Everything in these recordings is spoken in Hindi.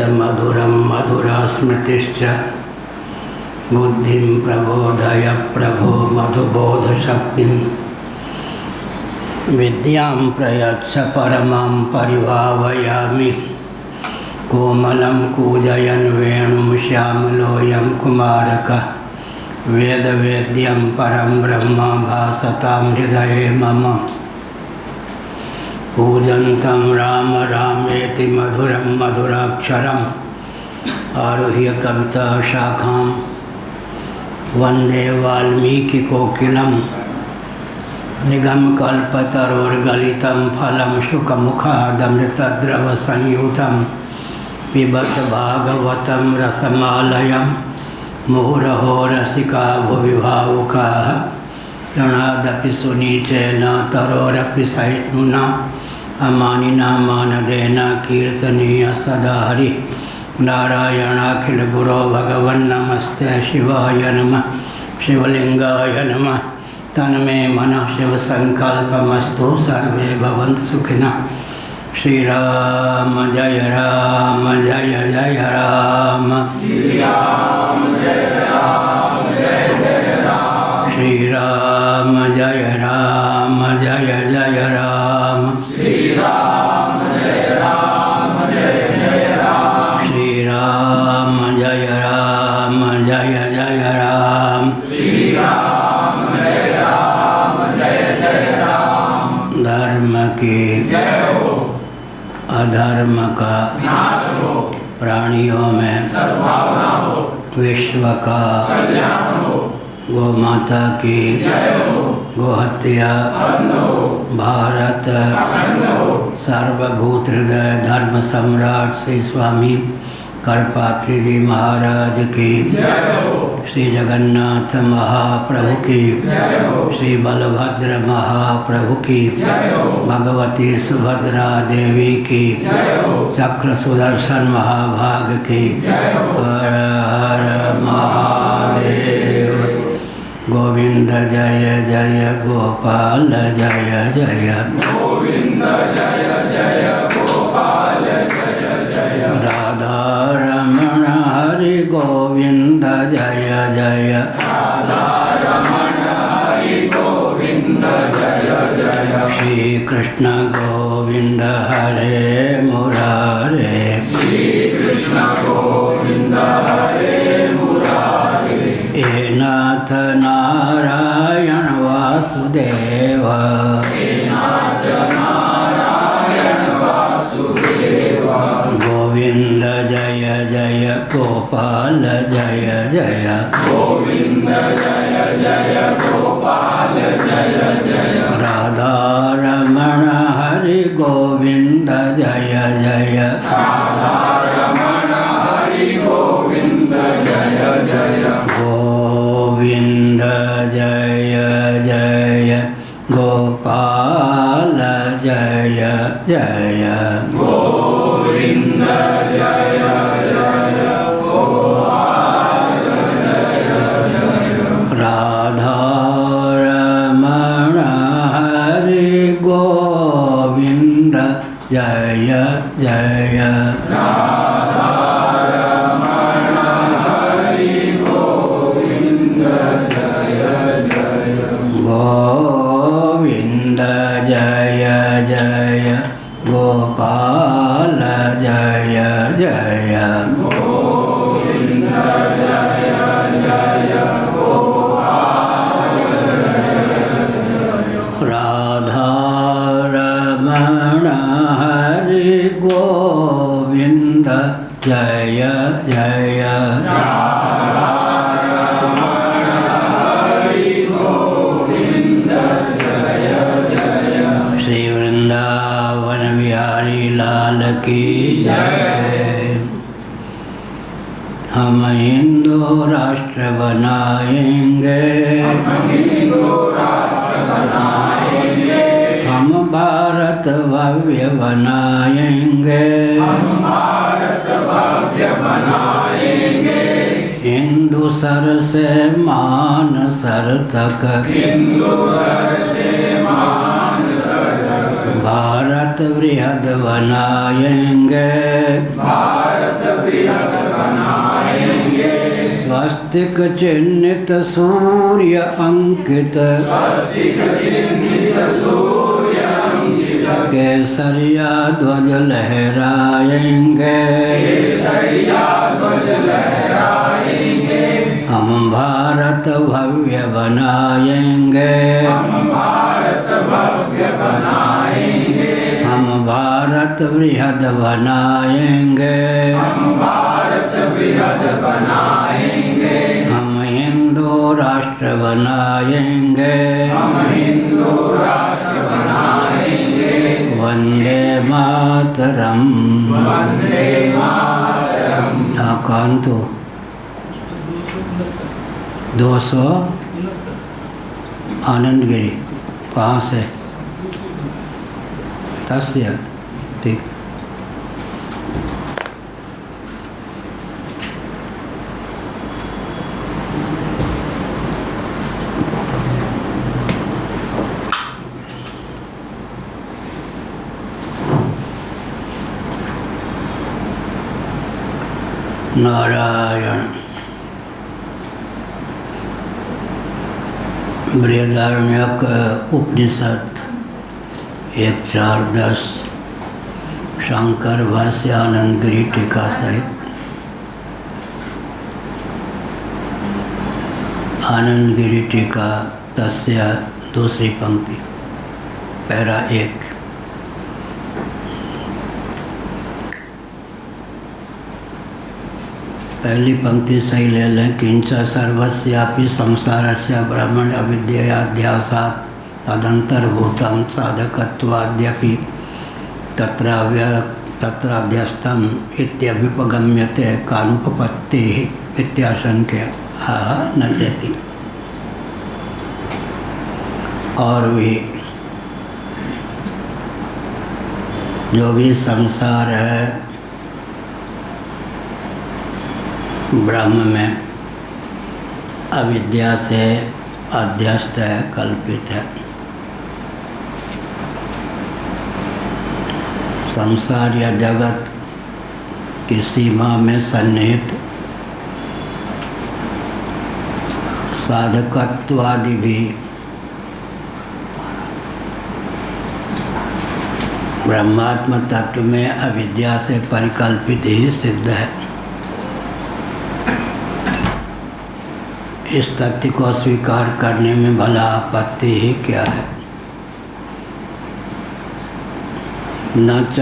मधुरं मधुरास्मृतिश्च बुद्धिं प्रबोधय प्रभो मधुबोधशक्तिं विद्यां प्रयच्छ परमां परिभावयामि। कोमलं कूजयन् वेणुं श्यामलोऽयं कुमारकः वेदवेद्यं परं ब्रह्म भासतां हृदये मम। कूजन्तं राम रामेति मधुरं मधुराक्षरम् आरुह्य कविताशाखां वन्दे वाल्मीकिकोकिलं। निगमकल्पतरोर्गलितं फलं शुकमुखादमृतद्रवसंयुतं पिबत भागवतं रसमालयं मुहुरहो रसिका भुवि भावुकाः। तृणादपि सुनीचेन तरोरपि सहिष्णुना अमानिना मानदेन कीर्तनीय सदा हरिः। नारायणाखिलगुरो भगवन्नमस्ते शिवाय नमः शिवलिंगाय नमः। तन्मे मनः शिवसङ्कल्पमस्तु सर्वे भवन्तु सुखिनः। श्रीराम जय राम जय जय राम श्रीराम जय राम जय जय राम श्रीराम जय राम जय जय राम श्रीराम जय राम जय जय राम श्रीराम जय राम जय जय राम श्रीराम जय राम जय जय राम। धर्म की जय हो, अधर्म का नाश हो, प्राणियों में सद्भावना हो, विश्व का कल्याण हो। गौ माता की जय हो, गोहत्या बंद हो, भारत अखंड हो। सर्वभूत हृदय धर्म सम्राट श्री स्वामी करपात्री जी महाराज की जय हो, श्री जगन्नाथ महाप्रभु की जय हो, श्री बलभद्र महाप्रभु की जय हो, भगवती सुभद्रा देवी की जय हो, चक्र सुदर्शन महाभाग की जय हो। हर हर महादेव। गोविंद जय जय गोपाल जय जय गोविंद जय जय गोपाल जय जय राधा रमण हरि गोविंद जय जय राधा रमण हरि गोविंद जय जय श्री कृष्ण गोविंद हरे मुरारे श्री कृष्ण गोविंद हरे मुरारे। हे नाथ नारायण वासुदेव हे नाथ नारायण वासुदेव गोविंद जय जय गोपाल जय जय गोविंद जय जय गोपाल जय जय राधा रमण हरि गोविंद जय जय राधा रमण हरि गोविंद जय जय गोविंद जय जय गोपाल जय जय गोविंद जय जय गोपाल जय जय राधा रमण हरि गोविंद जय जय राधा रमण हरि गोविंद जय जय गोविंद जय जय गोपाल जय जय गोविंद जय जय गोपाल राधा रमण हरि गोविंद जय जय राधा रमण हरि गोविंद जय जय श्री वृंदावन बिहारी लाल की जय। हम हिंदू राष्ट्र बनाएंगे हम भारत भव्य बनाएंगे हिंदू सर से मान सर तक भारत बृहद बनाएंगे, भारत बृहद बनाएंगे। स्वस्तिक चिह्नित सूर्य अंकित, स्वस्तिक चिह्नित सूर्य अंकित। केसरिया ध्वज लहराएंगे, केसरिया ध्वज लहराएंगे। हम भारत भव्य बनाएंगे, हम भारत भव्य बनाएंगे। हम भारत बृहद बनाएंगे, हम भारत बृहद बनाएंगे। हम हिंदू राष्ट्र बनाएंगे, हम हिंदू राष्ट्र बनाएंगे। वंदे मातरम। वंदे मातरम। कौन तो 200 आनंदगिरी कहाँ से? तस्य ठीक। नारायण। बृहदारण्यक उपनिषद 1.4.10 शंकर भाष्य आनंदगिरी टीका सहित। आनंदगिरी टीका तस्य दूसरी पंक्ति पैरा 1। पहली पंक्ति सही ले लें। किंच सर्वस्यापि संसारस्य ब्रह्मण्य अविद्याध्यासात् तदंतर्भूतं साधकत्वाद्यपि तत्राध्यस्तम् इत्यभ्युपगम्यते कानुपपत्तिः इत्याशंक्य न चेति। और भी जो भी संसार है ब्रह्म में अविद्या से अध्यस्त है, कल्पित है। संसार या जगत की सीमा में सन्निहित साधकत्वादि भी ब्रह्मात्म तत्व में अविद्या से परिकल्पित ही सिद्ध है। इस तथ्य को स्वीकार करने में भला आपत्ति ही क्या है। न च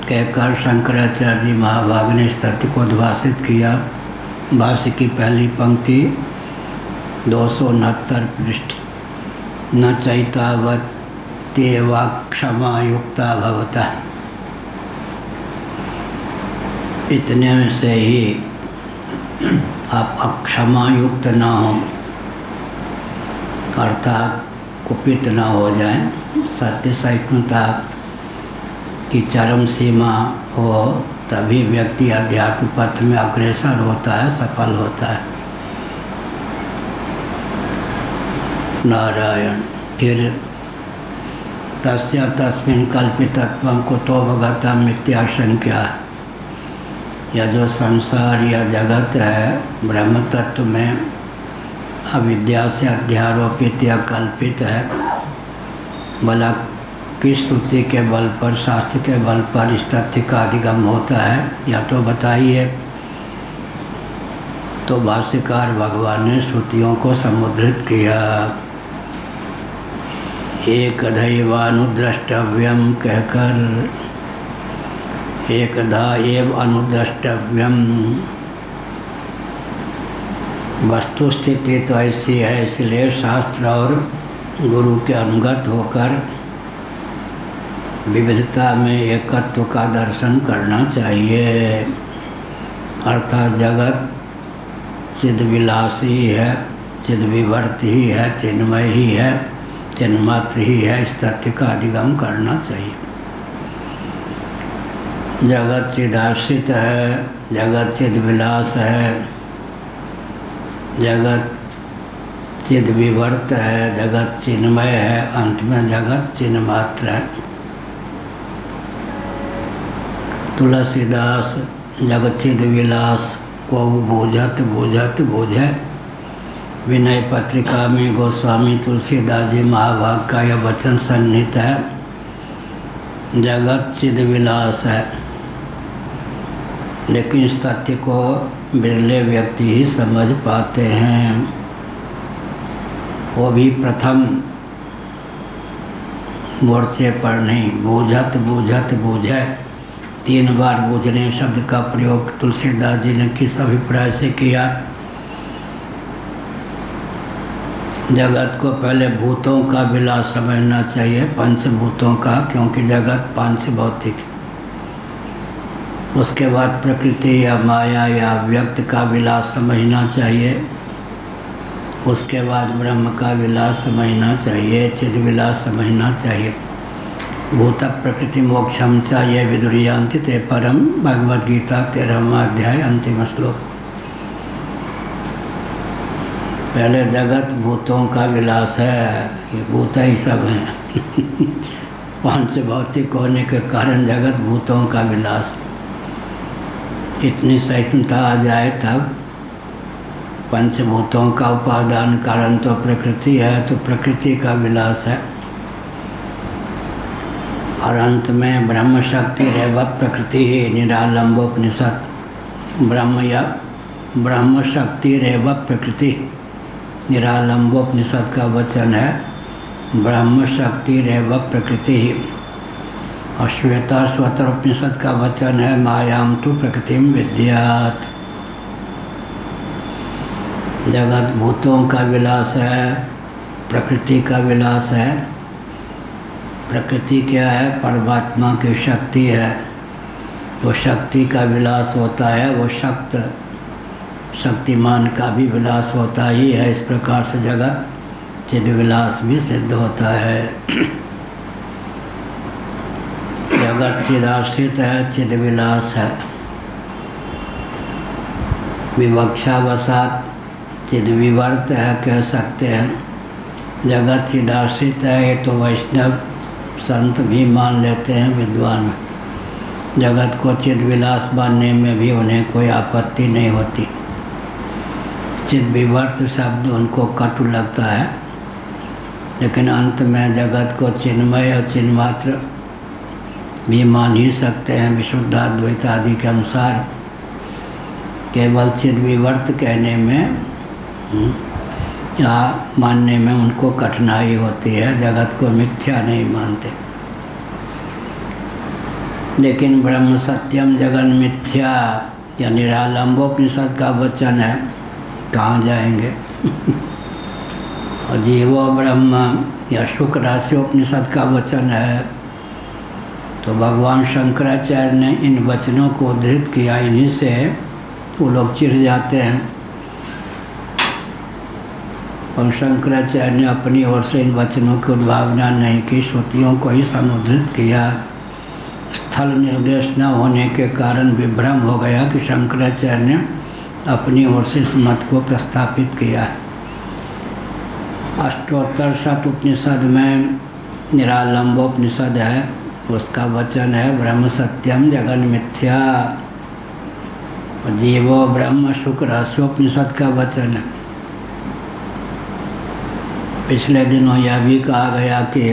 कहकर शंकराचार्य जी महाभाग ने इस तथ्य को उद्भाषित किया। भाष्य की पहली पंक्ति 269 पृष्ठ। न चैतावत्येवा क्षमा युक्ता भवता। इतने से ही आप अक्षमा युक्त न हो, अर्थात कुपित न हो जाएं, सत्य सहिष्णुता की चरम सीमा हो, तभी व्यक्ति अध्यात्म पथ में अग्रसर होता है, सफल होता है। नारायण। फिर तस्य तस्मिन् कल्पितत्वं कुतोऽवगतं इत्याशंक्या। यह जो संसार या जगत है ब्रह्म तत्व में अविद्या से अध्यारोपित या कल्पित है, भला किस श्रुति के बल पर, शास्त्र के बल पर इस तथ्य का अधिगम होता है, या तो बताइए। तो भाष्यकार भगवान ने श्रुतियों को समुद्रित किया। एकदैवानुद्रष्टव्यम कहकर, एकधा एव अनुद्रष्टव्यम। वस्तु स्थिति तो ऐसी है, इसलिए शास्त्र और गुरु के अनुगत होकर विविधता में एकत्व का दर्शन करना चाहिए। अर्थात जगत चिद्विलासी है, चिद्विवर्त ही है, चिन्मय ही है, चिन्मात्र ही है। इस तथ्य का अधिगम करना चाहिए। जगत चिदाश्रित है, जगत चिद्विलास है, जगत चिद विवर्त है, जगत चिन्मय है, अंत में जगत चिन्ह मात्र है। तुलसीदास जगचिद विलास को बूझत बूझत बूझे। विनय पत्रिका में गोस्वामी तुलसीदास जी महाभाग का यह वचन सन्निहित है। जगत चिद विलास है, लेकिन इस तथ्य को बिरले व्यक्ति ही समझ पाते हैं, वो भी प्रथम मोर्चे पर नहीं। बूझत बूझत बूझे, 3 बार बूझने शब्द का प्रयोग तुलसीदास जी ने किस अभिप्राय से किया? जगत को पहले भूतों का विलास समझना चाहिए, पंचभूतों का, क्योंकि जगत पांच भौतिक। उसके बाद प्रकृति या माया या व्यक्त का विलास समझना चाहिए। उसके बाद ब्रह्म का विलास समझना चाहिए, चिद विलास समझना चाहिए। भूत प्रकृति मोक्षम चाहिए विदुरियांति ते परम, भगवद गीता 13वां अध्याय अंतिम श्लोक। पहले जगत भूतों का विलास है, ये भूत ही सब हैं। पांच भौतिक होने के कारण जगत भूतों का विलास। इतनी सहिष्णुता आ जाए तब पंचभूतों का उपादान कारण तो प्रकृति है, तो प्रकृति का विलास है। और अंत में ब्रह्म शक्ति रेव प्रकृति ही निरालंबोपनिषद। ब्रह्म या ब्रह्म शक्ति रेव प्रकृति निरालंबोपनिषद का वचन है। ब्रह्म शक्ति रेव प्रकृति ही। और श्वेता स्वतर उपनिषद का वचन है मायाम तु प्रकृतिम विद्यात्। जगत भूतों का विलास है, प्रकृति का विलास है। प्रकृति क्या है? परमात्मा की शक्ति है। वो शक्ति का विलास होता है, वो शक्तिमान का भी विलास होता ही है। इस प्रकार से जगत चिद विलास भी सिद्ध होता है। जगत चिदाश्रित है, चिद विलास है। विवक्षावसात चिद विवर्त है कह सकते हैं। जगत चिदाश्रित है, ये तो वैष्णव संत भी मान लेते हैं, विद्वान। जगत को चिद विलास मानने में भी उन्हें कोई आपत्ति नहीं होती। चिद विवर्त शब्द उनको कटु लगता है, लेकिन अंत में जगत को चिन्मय और चिन्मात्र भी मान ही सकते हैं। विशुद्धाद्वैत आदि के अनुसार केवल चिद विवर्त कहने में या मानने में उनको कठिनाई होती है, जगत को मिथ्या नहीं मानते। लेकिन ब्रह्म सत्यम जगन मिथ्या या निरालंबोपनिषद का वचन है, कहाँ जाएंगे? और जीवो ब्रह्म या शुक्र राशियोपनिषद का वचन है। तो भगवान शंकराचार्य ने इन वचनों को उद्धृत किया, इन्हीं से वो लोग चिढ़ जाते हैं। और शंकराचार्य ने अपनी ओर से इन वचनों की उद्भावना नहीं की, श्रुतियों को ही समुद्धृत किया। स्थल निर्देश न होने के कारण विभ्रम हो गया कि शंकराचार्य ने अपनी ओर से इस मत को प्रस्थापित किया। अष्टोत्तर शत उपनिषद में निरालंबोपनिषद है, उसका वचन है ब्रह्म सत्यम जगन मिथ्या। जीवो ब्रह्म शुक्र रहस्योपनिषद का वचन है। पिछले दिनों यह भी कहा गया कि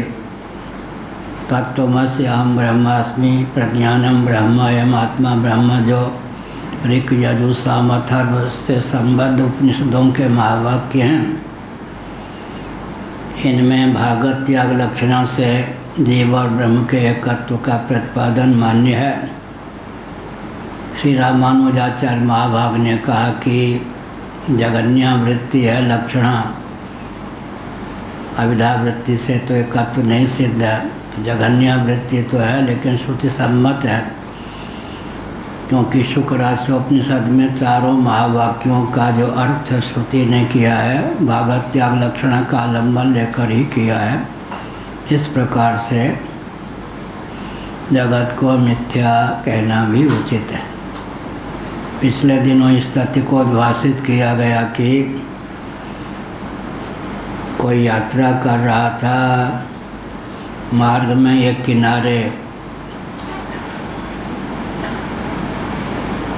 तत्त्वमसि अहम ब्रह्मास्मि प्रज्ञानम ब्रह्म अयम आत्मा ब्रह्म, जो ऋक यजु साम अथर्व से संबद्ध उपनिषदों के महावाक्य हैं। इनमें भागवत त्याग लक्षणा से जीव और ब्रह्म के एकत्व का प्रतिपादन मान्य है। श्री रामानुजाचार्य महाभाग ने कहा कि जगन्यावृत्ति है लक्षणा, अविधावृत्ति से तो एकत्व नहीं सिद्ध है। जगन्यावृत्ति तो है, लेकिन श्रुति सम्मत है, क्योंकि शुक्र राशियोपनिषद में चारों महावाक्यों का जो अर्थ श्रुति ने किया है, भागवत त्याग लक्षणा का आलम्बन लेकर ही किया है। इस प्रकार से जगत को मिथ्या कहना भी उचित है। पिछले दिनों इस तथ्य को उद्भाषित किया गया कि कोई यात्रा कर रहा था, मार्ग में एक किनारे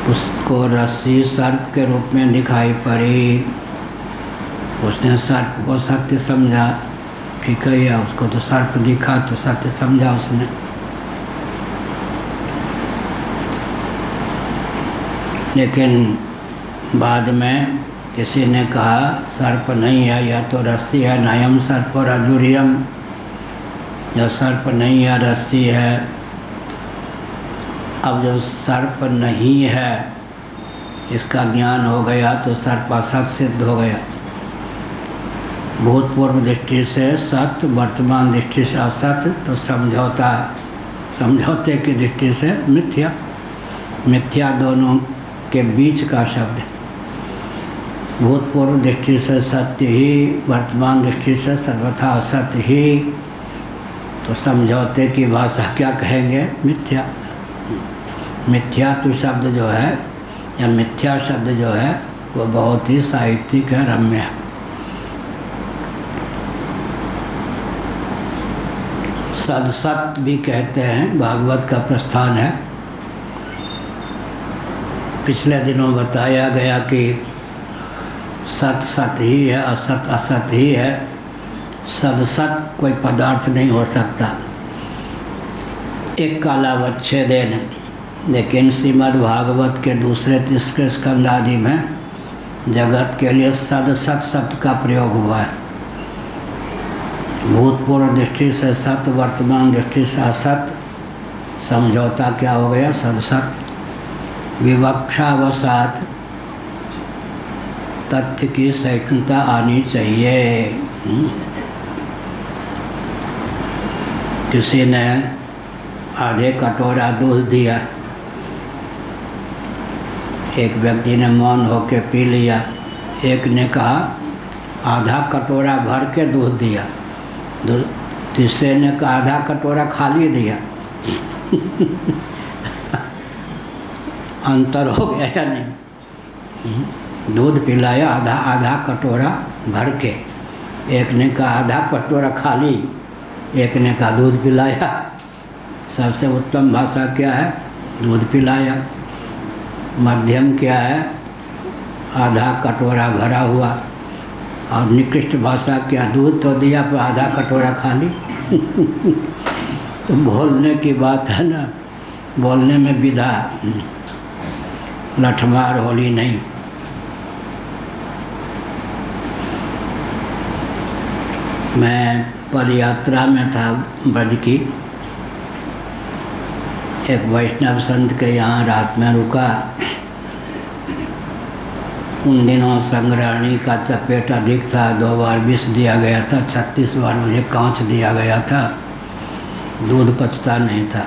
उसको रस्सी सर्प के रूप में दिखाई पड़ी। उसने सर्प को सत्य समझा, ठीक है, या उसको तो सर्प दिखा तो सत्य समझा उसने। लेकिन बाद में किसी ने कहा सर्प नहीं है, यह तो रस्सी है, नयम सर्प रजुरियम, यह सर्प नहीं है, रस्सी है। अब जब सर्प नहीं है इसका ज्ञान हो गया तो सर्प असत सिद्ध हो गया। भूतपूर्व दृष्टि से सत्य, वर्तमान दृष्टि से असत्य, तो समझौते की दृष्टि से मिथ्या। मिथ्या दोनों के बीच का शब्द है। भूतपूर्व दृष्टि से सत्य ही, वर्तमान दृष्टि से सर्वथा असत्य ही, तो समझौते की भाषा क्या कहेंगे? मिथ्या। मिथ्या तो शब्द जो है, या मिथ्या शब्द जो है, वो बहुत ही साहित्यिक है, रम्य है। सदसत भी कहते हैं, भागवत का प्रस्थान है। पिछले दिनों बताया गया कि सत सत ही है, असत असत ही है, सदसत कोई पदार्थ नहीं हो सकता। एक कालावच्छेदेन। लेकिन श्रीमद् भागवत के दूसरे तीसरे स्कंद आदि में जगत के लिए सदसत शब्द का प्रयोग हुआ है। भूतपूर्व दृष्टि से सत्य, वर्तमान दृष्टि से असत, समझौता क्या हो गया? सदसत। विवक्षावसात तथ्य की सहिष्णुता आनी चाहिए। किसी ने आधे कटोरा दूध दिया, एक व्यक्ति ने मौन होकर पी लिया, एक ने कहा आधा कटोरा भर के दूध दिया, तीसरे ने कहा आधा कटोरा खाली दिया। अंतर हो गया या नहीं? दूध पिलाया आधा आधा कटोरा भर के, एक ने कहा आधा कटोरा खाली, एक ने कहा दूध पिलाया। सबसे उत्तम भाषा क्या है? दूध पिलाया। मध्यम क्या है? आधा कटोरा भरा हुआ। और निकृष्ट भाषा क्या? दूध तो दिया पर आधा कटोरा खाली। तो बोलने की बात है ना, बोलने में विधा, लठमार होली नहीं। मैं पद यात्रा में था ब्रज की, एक वैष्णव संत के यहाँ रात में रुका। उन दिनों संग्रहणी का चपेट अधिक था, 2 बार विष दिया गया था, 36 बार मुझे कांच दिया गया था। दूध पचता नहीं था,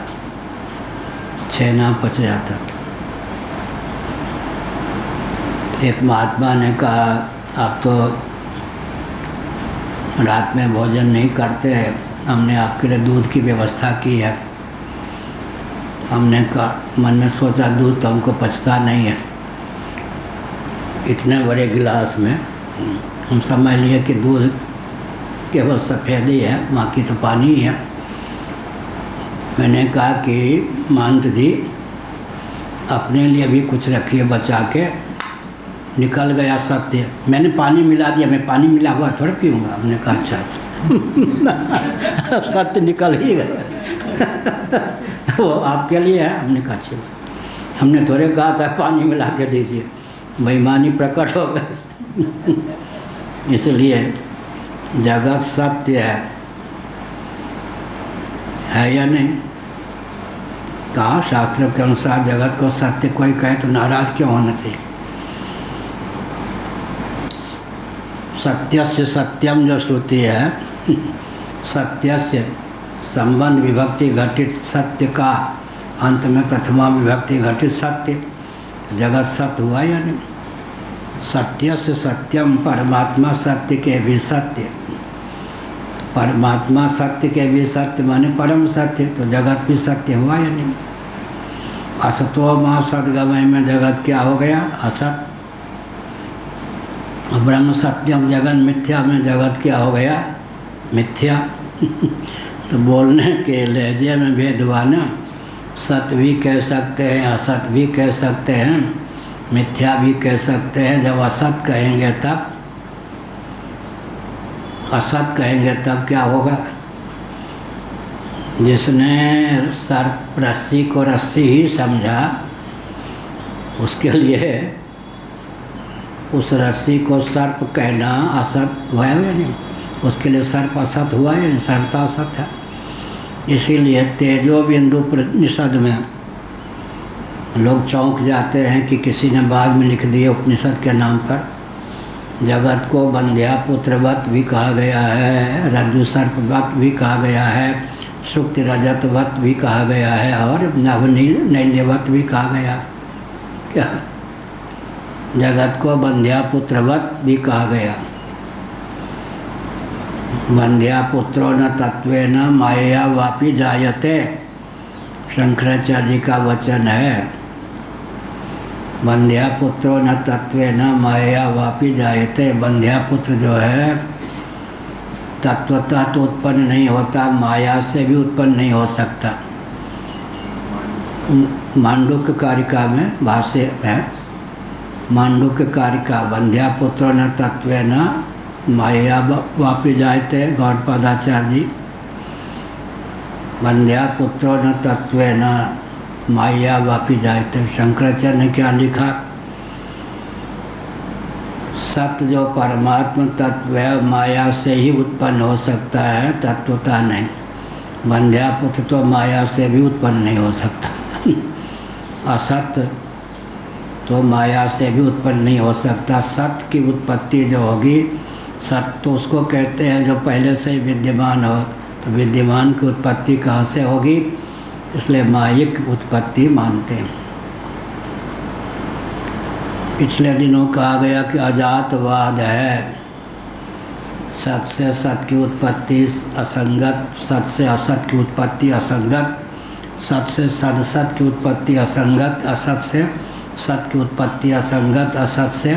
छेना पच जाता था। एक महात्मा ने कहा आप तो रात में भोजन नहीं करते हैं, हमने आपके लिए दूध की व्यवस्था की है। हमने कहा, मन में सोचा दूध तो हमको पचता नहीं है। इतने बड़े गिलास में हम समझ लिए कि दूध केवल सफ़ेद ही है, बाकी तो पानी ही है। मैंने कहा कि महंत जी अपने लिए भी कुछ रखिए बचा के। निकल गया सत्य, मैंने पानी मिला दिया, मैं पानी मिला हुआ थोड़ा पीऊँगा। हमने कहा अच्छा। सत्य निकल ही गया। वो आपके लिए है। हमने कहा अच्छी बात, हमने थोड़े कहा था पानी मिला के दीजिए, बेईमानी प्रकट हो गई। इसलिए जगत सत्य है या नहीं? कहा शास्त्र के अनुसार जगत को सत्य कोई कहे तो नाराज क्यों होना चाहिए? सत्यस्य सत्यम जो श्रुति है, सत्यस्य संबंध विभक्ति घटित सत्य का अंत में प्रथमा विभक्ति घटित सत्य, जगत सत्य हुआ या नहीं? सत्यस्य सत्यम, परमात्मा सत्य के भी सत्य। परमात्मा सत्य के भी सत्य माने परम सत्य, तो जगत भी सत्य हुआ या नहीं? असतो मां सद्गमय में जगत क्या हो गया? असत। ब्रह्म सत्यम जगन मिथ्या में जगत क्या हो गया? मिथ्या। तो बोलने के लहजे में भेदवान, सत्य भी कह सकते हैं, असत भी कह सकते हैं, मिथ्या भी कह सकते हैं। जब असत कहेंगे तब, असत कहेंगे तब क्या होगा? जिसने सर्प रस्सी को रस्सी ही समझा, उसके लिए उस रस्सी को सर्प कहना असत हुआ या नहीं? उसके लिए सर्प असत हुआ या नहीं? सर्प असत है। इसीलिए तेजो बिंदु उपनिषद में लोग चौंक जाते हैं कि किसी ने बाद में लिख दिए उपनिषद के नाम पर, जगत को बंध्या पुत्रवत भी कहा गया है, रज्जु सर्पवत भी कहा गया है, सुक्ति रजतवत भी कहा गया है, और नवनील्यवत भी कहा गया। क्या? जगत को बंध्या पुत्रवत भी कहा गया। बंध्या पुत्रो न तत्वेन माया वापि जायते, शंकराचार्य जी का वचन है। बंध्या पुत्रो न तत्वेन माया वापि जायते। बंध्या पुत्र जो है तत्वतः तो उत्पन्न नहीं होता, माया से भी उत्पन्न नहीं हो सकता। मांडुक्य कारिका में भाष्य है, मांडुक्य कारिका, बंध्या पुत्रो न तत्वेन माया वापि जायते, गौड़पादाचार्य जी। बंध्या पुत्रो न तत्वेन माया वापि जायते। शंकराचार्य ने क्या लिखा? सत्य जो परमात्मा तत्व है माया से ही उत्पन्न हो सकता है, तत्वता नहीं। बंध्या पुत्र तो माया से भी उत्पन्न नहीं हो सकता। असत्य तो माया से भी उत्पन्न नहीं हो सकता। सत्य की उत्पत्ति जो होगी, सत्य तो उसको कहते हैं जो पहले से ही विद्यमान हो, तो विद्यमान की उत्पत्ति कहाँ से होगी? इसलिए मायिक उत्पत्ति मानते हैं। पिछले दिनों कहा गया कि अजातवाद है, सत्य से सत्य की उत्पत्ति असंगत, सत्य से असत की उत्पत्ति असंगत, सत्य से सदसत की उत्पत्ति असंगत, असत से सत्य की उत्पत्ति असंगत, असत से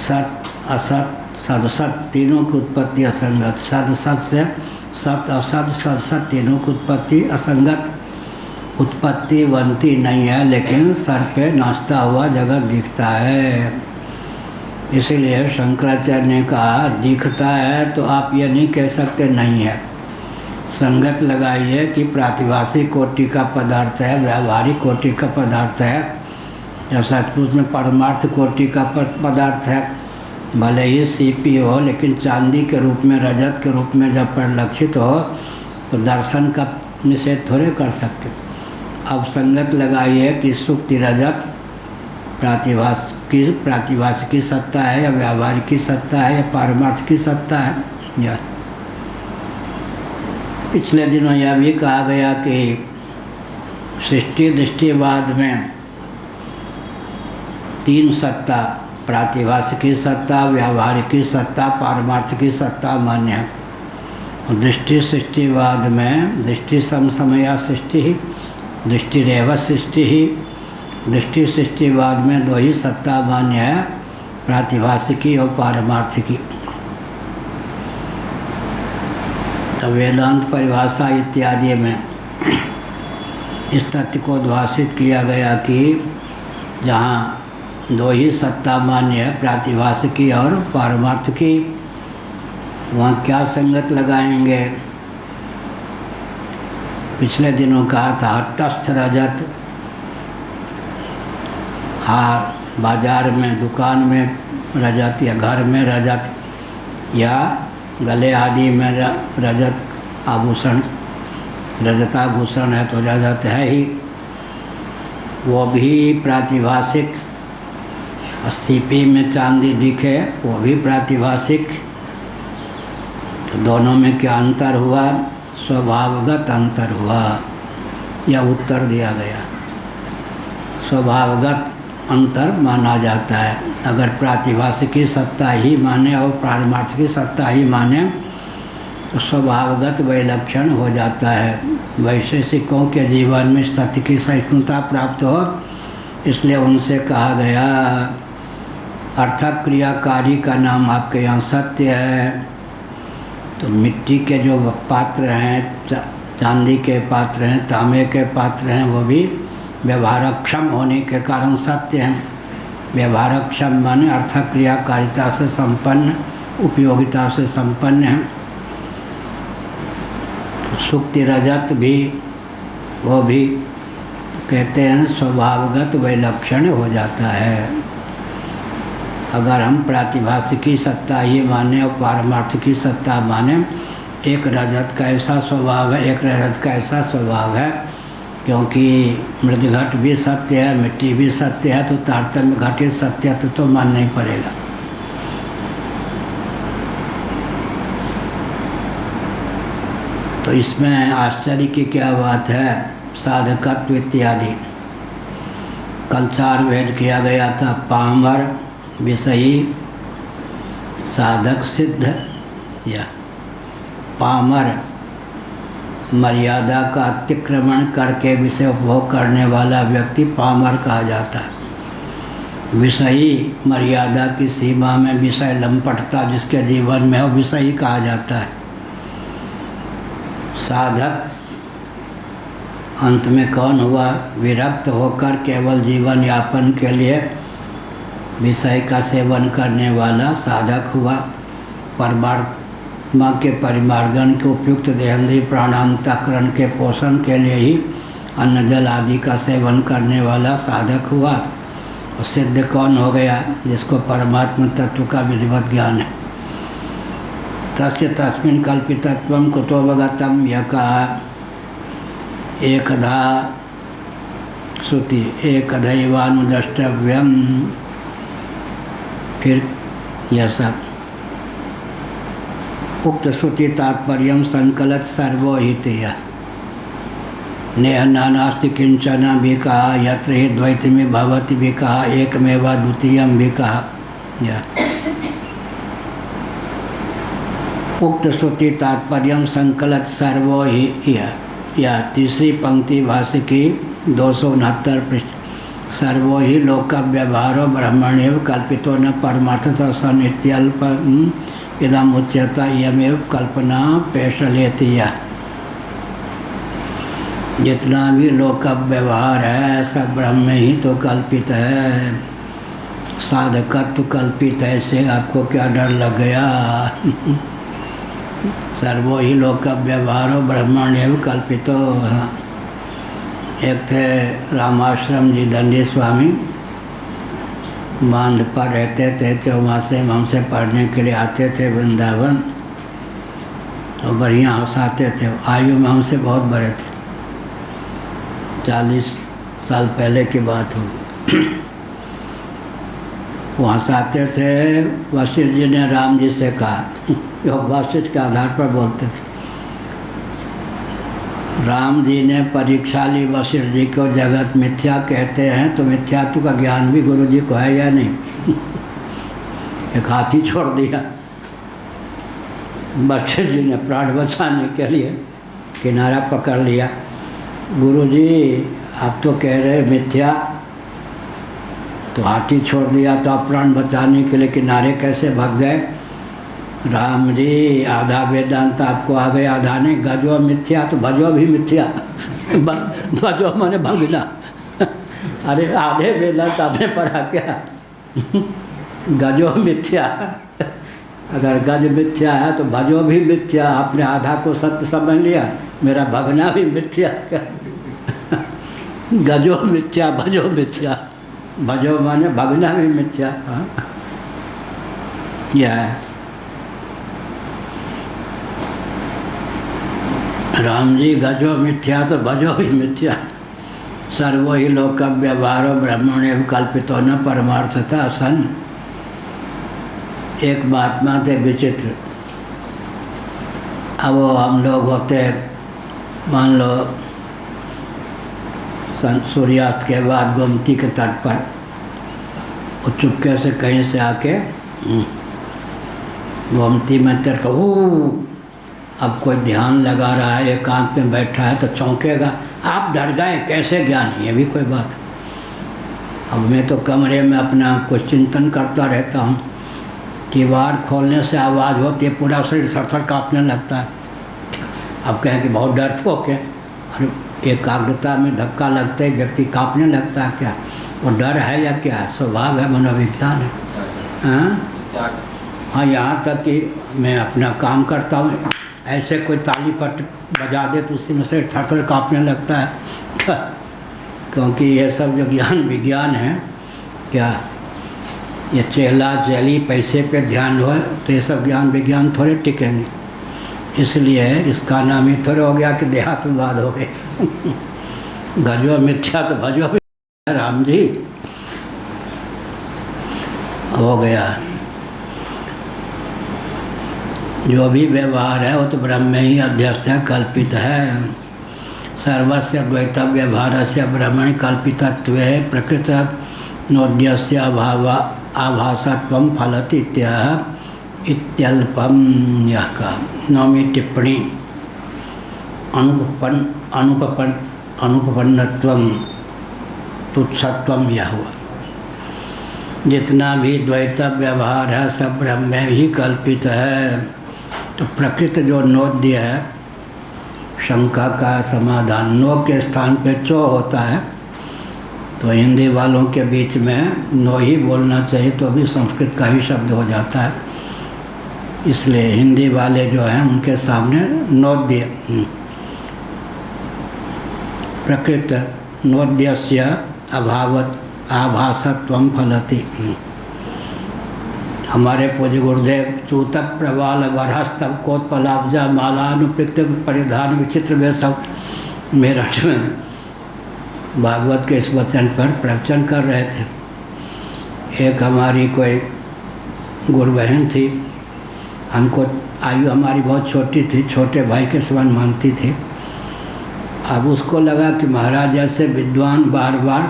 सत असत सदसत तीनों की उत्पत्ति असंगत, सदसत से सत असत सदसत तीनों की उत्पत्ति असंगत। उत्पत्ति बनती नहीं है, लेकिन सर पे नाचता हुआ जगत दिखता है। इसीलिए शंकराचार्य ने कहा दिखता है तो आप ये नहीं कह सकते नहीं है। संगत लगाइए कि प्रातिभाषिक कोटि का पदार्थ है, व्यावहारिक कोटि का पदार्थ है, या सचमुच में परमार्थ कोटि का पदार्थ है। भले ही सीपी हो, लेकिन चांदी के रूप में, रजत के रूप में जब परिलक्षित हो तो दर्शन का निषेध थोड़े कर सकते। अब संगत लगाइए कि सुक्ति रजत प्रातिभाष की सत्ता है, या व्यावहारिक की सत्ता है, या पारमार्थ की सत्ता है। या पिछले दिनों यह भी कहा गया कि सृष्टि दृष्टिवाद में तीन सत्ता, प्रातिभाष की सत्ता, व्यावहारिक की सत्ता, पारमार्थ की सत्ता मान्य है। और दृष्टि सृष्टिवाद में दृष्टि समसमया सृष्टि ही, दृष्टि रेव सृष्टि ही, दृष्टि सृष्टिवाद में दो ही सत्ता मान्य है, प्रातिभाषिकी और पारमार्थिकी। तो वेदांत परिभाषा इत्यादि में इस तथ्य को उद्भाषित किया गया कि जहाँ दो ही सत्ता मान्य है, प्रातिभाषिकी और पारमार्थिकी, वहाँ क्या संगत लगाएंगे? पिछले दिनों कहा था तस्थ रजत, हाँ बाजार में, दुकान में रजत, या घर में रजत, या गले आदि में रजत आभूषण, रजताभूषण है तो रजत है ही, वो भी प्रातिभाषिक। सीपी में चांदी दिखे वो भी प्रातिभाषिक। तो दोनों में क्या अंतर हुआ? स्वभावगत अंतर हुआ, या उत्तर दिया गया। स्वभावगत अंतर माना जाता है। अगर प्रातिभाषिकी सत्ता ही माने और पारमार्थिकी सत्ता ही माने तो स्वभावगत वैलक्षण हो जाता है। वैशेषिकों के जीवन में इस तथ्य की सहिष्णुता प्राप्त हो, इसलिए उनसे कहा गया अर्थक क्रियाकारी का नाम आपके यहाँ सत्य है। तो मिट्टी के जो पात्र हैं, चांदी के पात्र हैं, तांबे के पात्र हैं, वो भी व्यवहारक्षम होने के कारण सत्य हैं। व्यवहारक्षम माने अर्थक क्रियाकारिता से संपन्न, उपयोगिता से संपन्न हैं। तो सुक्ति रजत भी, वो भी कहते हैं स्वभावगत वैलक्षण हो जाता है। अगर हम प्रातिभासिकी सत्ता ही माने और पारमार्थिकी सत्ता माने, एक रजत का ऐसा स्वभाव है, एक रजत का ऐसा स्वभाव है, क्योंकि मृदघट भी सत्य है, मिट्टी भी सत्य है, तो तारतम्य घटित सत्य तो मानना ही पड़ेगा। तो इसमें आश्चर्य की क्या बात है, साधकत्व इत्यादि। कल 4 भेद किया गया था, पामर, विषयी, साधक, सिद्ध। या पामर मर्यादा का अतिक्रमण करके विषय उपभोग करने वाला व्यक्ति पामर कहा जाता है। विषयी मर्यादा की सीमा में विषय लंपटता जिसके जीवन में हो, विषयी कहा जाता है। साधक अंत में कौन हुआ, विरक्त होकर केवल जीवन यापन के लिए विषय का सेवन करने वाला साधक हुआ। परमात्मा के परिमार्जन के उपयुक्त देहेंद्रीय प्राणांतकरण के पोषण के लिए ही अन्न जल आदि का सेवन करने वाला साधक हुआ। और सिद्ध कौन हो गया, जिसको परमात्मा तत्व का विधिवत ज्ञान है। तस्य तस्मिन् कल्पितत्वं कुतोऽवगतं, यह कहा एकधा श्रुति एकधैवानुद्रष्टव्यम। फिर यह सब उक्त श्रुति तात्पर्यं संकलत सर्वोहितया नेह नानास्ति किंचन भी कहा, यत्र हि द्वैतमी भवति भी कहा, एकमेवा द्वितीयम भी कहा। उक्त श्रुति तात्पर्यं संकलत सर्वोहितया, या तीसरी पंक्ति भाष्य की 269 पृष्ठ। सर्वो ही लोक व्यवहारो ब्रह्मण्यव कल्पितो न परमार्थतः सन इत्यल्प इदम उच्यता यमेव कल्पना पेशलेति। जितना भी लोक व्यवहार है सब ब्रह्म ही तो कल्पित है। साधकत्व कल्पित है, इससे आपको क्या डर लग गया। सर्वो ही लोक व्यवहारो ब्रह्मण्यव कल्पितो। एक थे रामाश्रम जी दंडी स्वामी, बांध पर रहते थे, चौमासे में हमसे पढ़ने के लिए आते थे वृंदावन। तो बढ़िया हंसाते थे, आयु में हमसे बहुत बड़े थे, 40 साल पहले की बात हो। वो हंसाते थे। वशिष्ठ जी ने राम जी से कहा, जो वशिष्ठ के आधार पर बोलते थे, राम जी ने परीक्षा ली वशिष्ठ जी को, जगत मिथ्या कहते हैं, तो मिथ्यात्व का ज्ञान भी गुरु जी को है या नहीं। एक हाथी छोड़ दिया। वशिष्ठ जी ने प्राण बचाने के लिए किनारा पकड़ लिया। गुरु जी आप तो कह रहे मिथ्या, तो हाथी छोड़ दिया, तो आप प्राण बचाने के लिए किनारे कैसे भाग गए। राम जी आधा वेदांत आपको आ गया, आधा नहीं। गजो मिथ्या तो भजो भी मिथ्या। भजो माने भगना। अरे आधे वेदांत आपने पढ़ा क्या। गजो मिथ्या, अगर गज मिथ्या है तो भजो भी मिथ्या। आपने आधा को सत्य समझ लिया, मेरा भगना भी मिथ्या। गजो मिथ्या भजो मिथ्या, भजो माने भगना भी मिथ्या। यह है राम जी, गजो मिथ्या तो भजो भी मिथ्या। सर्वो ही लोक व्यवहारो ब्रह्मण्य कल्पितो न परमार्थता सन। एक महात्मा थे विचित्र। अब वो हम लोग होते, मान लो सूर्यास्त के बाद गोमती के तट पर, वो चुपके से कहीं से आके गोमती में तेरे अब कोई ध्यान लगा रहा है, एकांत में बैठा है तो चौंकेगा। आप डर गए, कैसे ज्ञान, ये भी कोई बात। अब मैं तो कमरे में अपना कुछ चिंतन करता रहता हूँ, किवाड़ खोलने से आवाज़ होती है, पूरा शरीर थर-थर काँपने लगता है। अब कहें कि बहुत डरपोक है, और एकाग्रता में धक्का लगते ही व्यक्ति काँपने लगता है। क्या वो डर है या क्या है? स्वभाव है, मनोविज्ञान है। हाँ, यहाँ तक कि मैं अपना काम करता हूँ, ऐसे कोई ताली पट बजा दे तो उसी में से थर-थर काँपने लगता है। क्योंकि ये सब जो ज्ञान विज्ञान है, क्या ये चेला चेली पैसे पे ध्यान हो तो ये सब ज्ञान विज्ञान थोड़े टिकेंगे। इसलिए इसका नाम ही थोड़ा हो गया कि देहात्मवाद हो गए। गजो मिथ्या तो भजो भी, राम जी हो गया। जो भी व्यवहार है वो तो ब्रह्म में ही अध्यस्त है, कल्पित है। सर्वस्य द्वैत व्यवहार से ब्रह्मण कल्पितत्व प्रकृत नोद्यस्य अभाव आभासत्वं फलति इत्यल्पम। यह का 9वीं टिप्पणी। अनुपपन्नत्वं तुच्छत्वं यह हुआ। जितना भी द्वैत व्यवहार है सब ब्रह्म में ही कल्पित है। तो प्रकृति जो नोद्य है, शंका का समाधान, नो के स्थान पे चो होता है, तो हिंदी वालों के बीच में नो ही बोलना चाहिए, तो भी संस्कृत का ही शब्द हो जाता है। इसलिए हिंदी वाले जो हैं उनके सामने नोद्य, प्रकृत नोद्यस्य अभावत आभासत्वं फलति। हमारे पूज्य गुरुदेव चूतक प्रवाल वरहस्तव कोत्पलाब्जा मालानुपृत परिधान विचित्र वे सब मेरठ में भागवत के इस वचन पर प्रवचन कर रहे थे। एक हमारी कोई गुरु बहन थी, हमको आयु हमारी बहुत छोटी थी, छोटे भाई के समान मानती थी। अब उसको लगा कि महाराज ऐसे विद्वान बार बार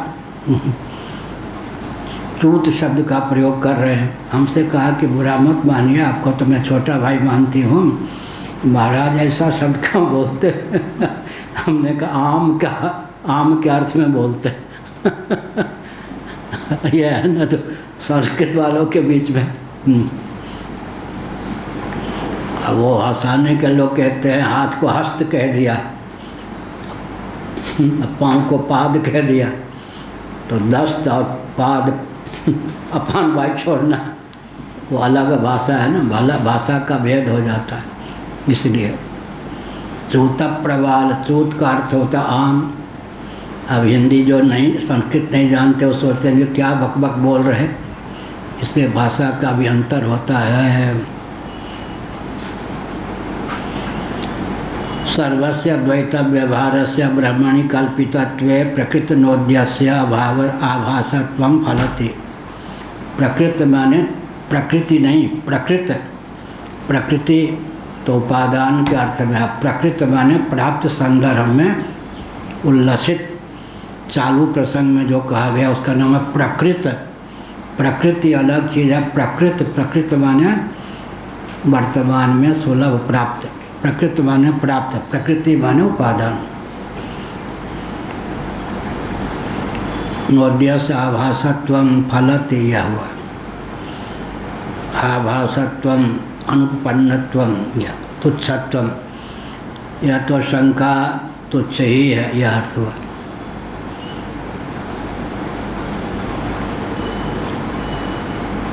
चूत शब्द का प्रयोग कर रहे हैं। हमसे कहा कि बुरा मत मानिए, आपको तो मैं छोटा भाई मानती हूँ, महाराज ऐसा शब्द क्यों बोलते? हमने कहा आम के अर्थ में बोलते। यह है ना, तो संस्कृत वालों के बीच में अब वो हंसाने के लोग कहते हैं हाथ को हस्त कह दिया, पाँव को पाद कह दिया, तो दस्त और पाद अपान वायु छोड़ना वो अलग भाषा है ना, भाषा का भेद हो जाता है। इसलिए चूत प्रवाल, चूत का अर्थ होता आम। अब हिंदी जो नहीं, संस्कृत नहीं जानते, वो सोचेंगे क्या बकबक बोल रहे, इसलिए भाषा का भी अंतर होता है। सर्वस्य द्वैत व्यवहारस्य ब्रह्मणि कल्पितत्वे प्रकृत नोद्यस्य अभाव आभासत्वं फलति। प्रकृत माने प्रकृति नहीं, प्रकृति तो उपादान के अर्थ में है। प्रकृत माने प्राप्त संदर्भ में उल्लसित, चालू प्रसंग में जो कहा गया उसका नाम है प्रकृत। प्रकृति अलग चीज़ है। प्रकृत माने वर्तमान में सुलभ प्राप्त, प्रकृत माने प्राप्त, प्रकृति माने उपादान। नोद्यस्य आभासत्वं फलति यह हुआ। आभासत्वं अनुपन्नत्वं या तुच्छत्वं, यह तो शंका तुच्छ ही है, यह अर्थ हुआ।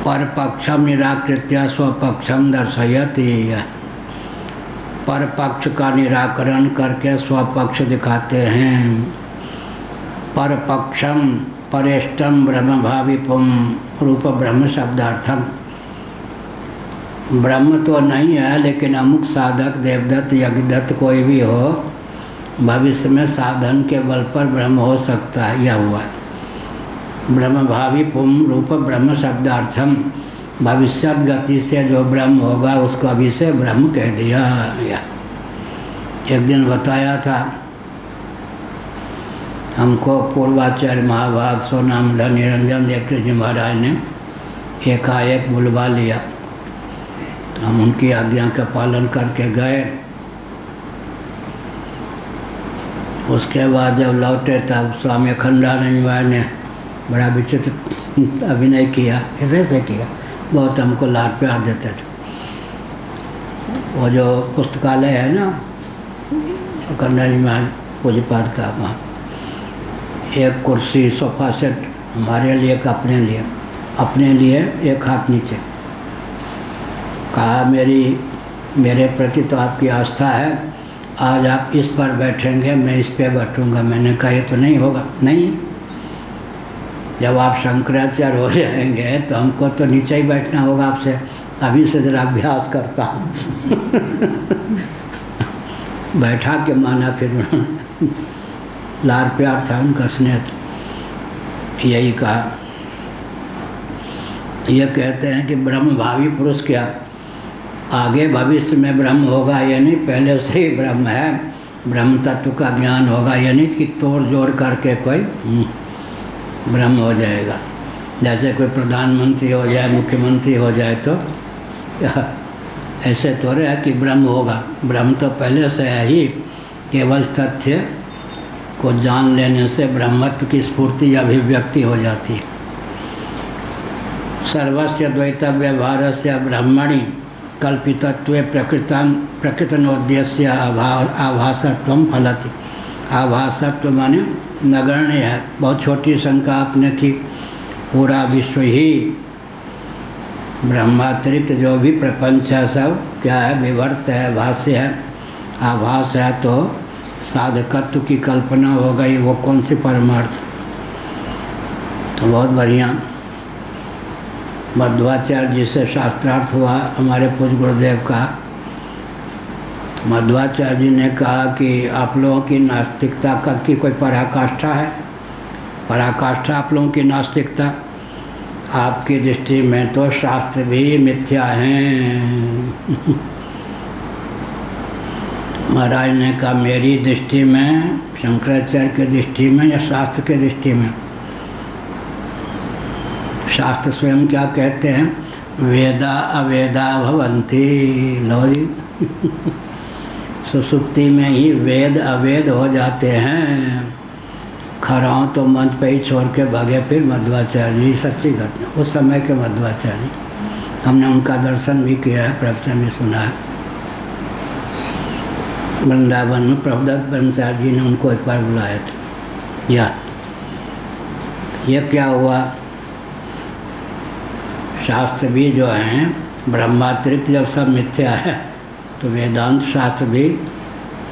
परपक्षम निराकृत्य स्वपक्षम दर्शयति। पर पक्ष का निराकरण करके स्वपक्ष दिखाते हैं। पर पक्षम परेष्टम ब्रह्म भाविपुम रूप ब्रह्म शब्दार्थम। ब्रह्म तो नहीं है, लेकिन अमुक साधक देवदत्त यज्ञदत्त कोई भी हो, भविष्य में साधन के बल पर ब्रह्म हो सकता है, यह हुआ। ब्रह्म भाविपुम रूप ब्रह्म शब्दार्थम, भविष्यत गति से जो ब्रह्म होगा उसको अभी से ब्रह्म कह दिया। या एक दिन बताया था हमको पूर्वाचार्य महाभाग सोनामदा निरंजन देव जी महाराज ने एकाएक बुलवा लिया, तो हम उनकी आज्ञा का पालन करके गए। उसके बाद जब लौटे तब स्वामी अखंडानंद महाराज ने बड़ा विचित्र अभिनय किया, हृदय से किया, बहुत हमको लाड प्यार देते थे। वो जो पुस्तकालय है ना कन्नौज में पूज्यपाद का, वहाँ एक कुर्सी सोफा सेट हमारे लिए, एक अपने लिए एक हाथ नीचे। कहा मेरे प्रति तो आपकी आस्था है, आज आप इस पर बैठेंगे, मैं इस पर बैठूंगा। मैंने कहा ये तो नहीं होगा। नहीं, जब आप शंकराचार्य हो जाएंगे तो हमको तो नीचे ही बैठना होगा आपसे, अभी से जरा अभ्यास करता हूँ। बैठा के माना, फिर लाड़ प्यार था उनका, स्नेह था। यही कहा। ये कहते हैं कि ब्रह्म भावी पुरुष क्या, आगे भविष्य में ब्रह्म होगा ये नहीं, पहले से ही ब्रह्म है। ब्रह्म तत्व का ज्ञान होगा ये नहीं कि तोड़ जोड़ करके कोई ब्रह्म हो जाएगा। जैसे कोई प्रधानमंत्री हो जाए, मुख्यमंत्री हो जाए तो ऐसे थोड़े है कि ब्रह्म होगा। ब्रह्म तो पहले से है ही, केवल तथ्य को जान लेने से ब्रह्मत्व की स्फूर्ति या अभिव्यक्ति हो जाती है। सर्वस्य द्वैत व्यवहारस्य ब्रह्मणि कल्पितत्वे प्रकृतनोद्यस्य आभासत्वं फलति। आभासत्व माने नगण्य है, बहुत छोटी शंका आपने की। पूरा विश्व ही ब्रह्मातिरिक्त जो भी प्रपंच है सब क्या है, विवर्त है, भाष्य है, आभास है। तो साधकत्व की कल्पना हो गई, वो कौन सी परमार्थ। तो बहुत बढ़िया। मध्वाचार्य जी से शास्त्रार्थ हुआ हमारे पूज्य गुरुदेव का। मध्वाचार्य जी ने कहा कि आप लोगों की नास्तिकता का की कोई पराकाष्ठा है? पराकाष्ठा आप लोगों की नास्तिकता। आपकी दृष्टि में तो शास्त्र भी मिथ्या हैं। महाराज ने कहा मेरी दृष्टि में, शंकराचार्य की दृष्टि में या शास्त्र की दृष्टि में? शास्त्र स्वयं क्या कहते हैं, वेदा अवेदा भवन्ति। लो जी, सुसुप्ति में ही वेद अवेद हो जाते हैं। खराओं तो मंच पे ही छोड़ के भागे फिर मध्वाचार्य जी। सच्ची घटना, उस समय के मध्वाचार्य, हमने उनका दर्शन भी किया है, प्रवचन भी सुना है। वृंदावन में प्रभुदत्त ब्रह्मचारी जी ने उनको एक बार बुलाया था। यह क्या हुआ, शास्त्र भी जो हैं ब्रह्मातिरिक्त जब सब मिथ्या है तो वेदांत शास्त्र भी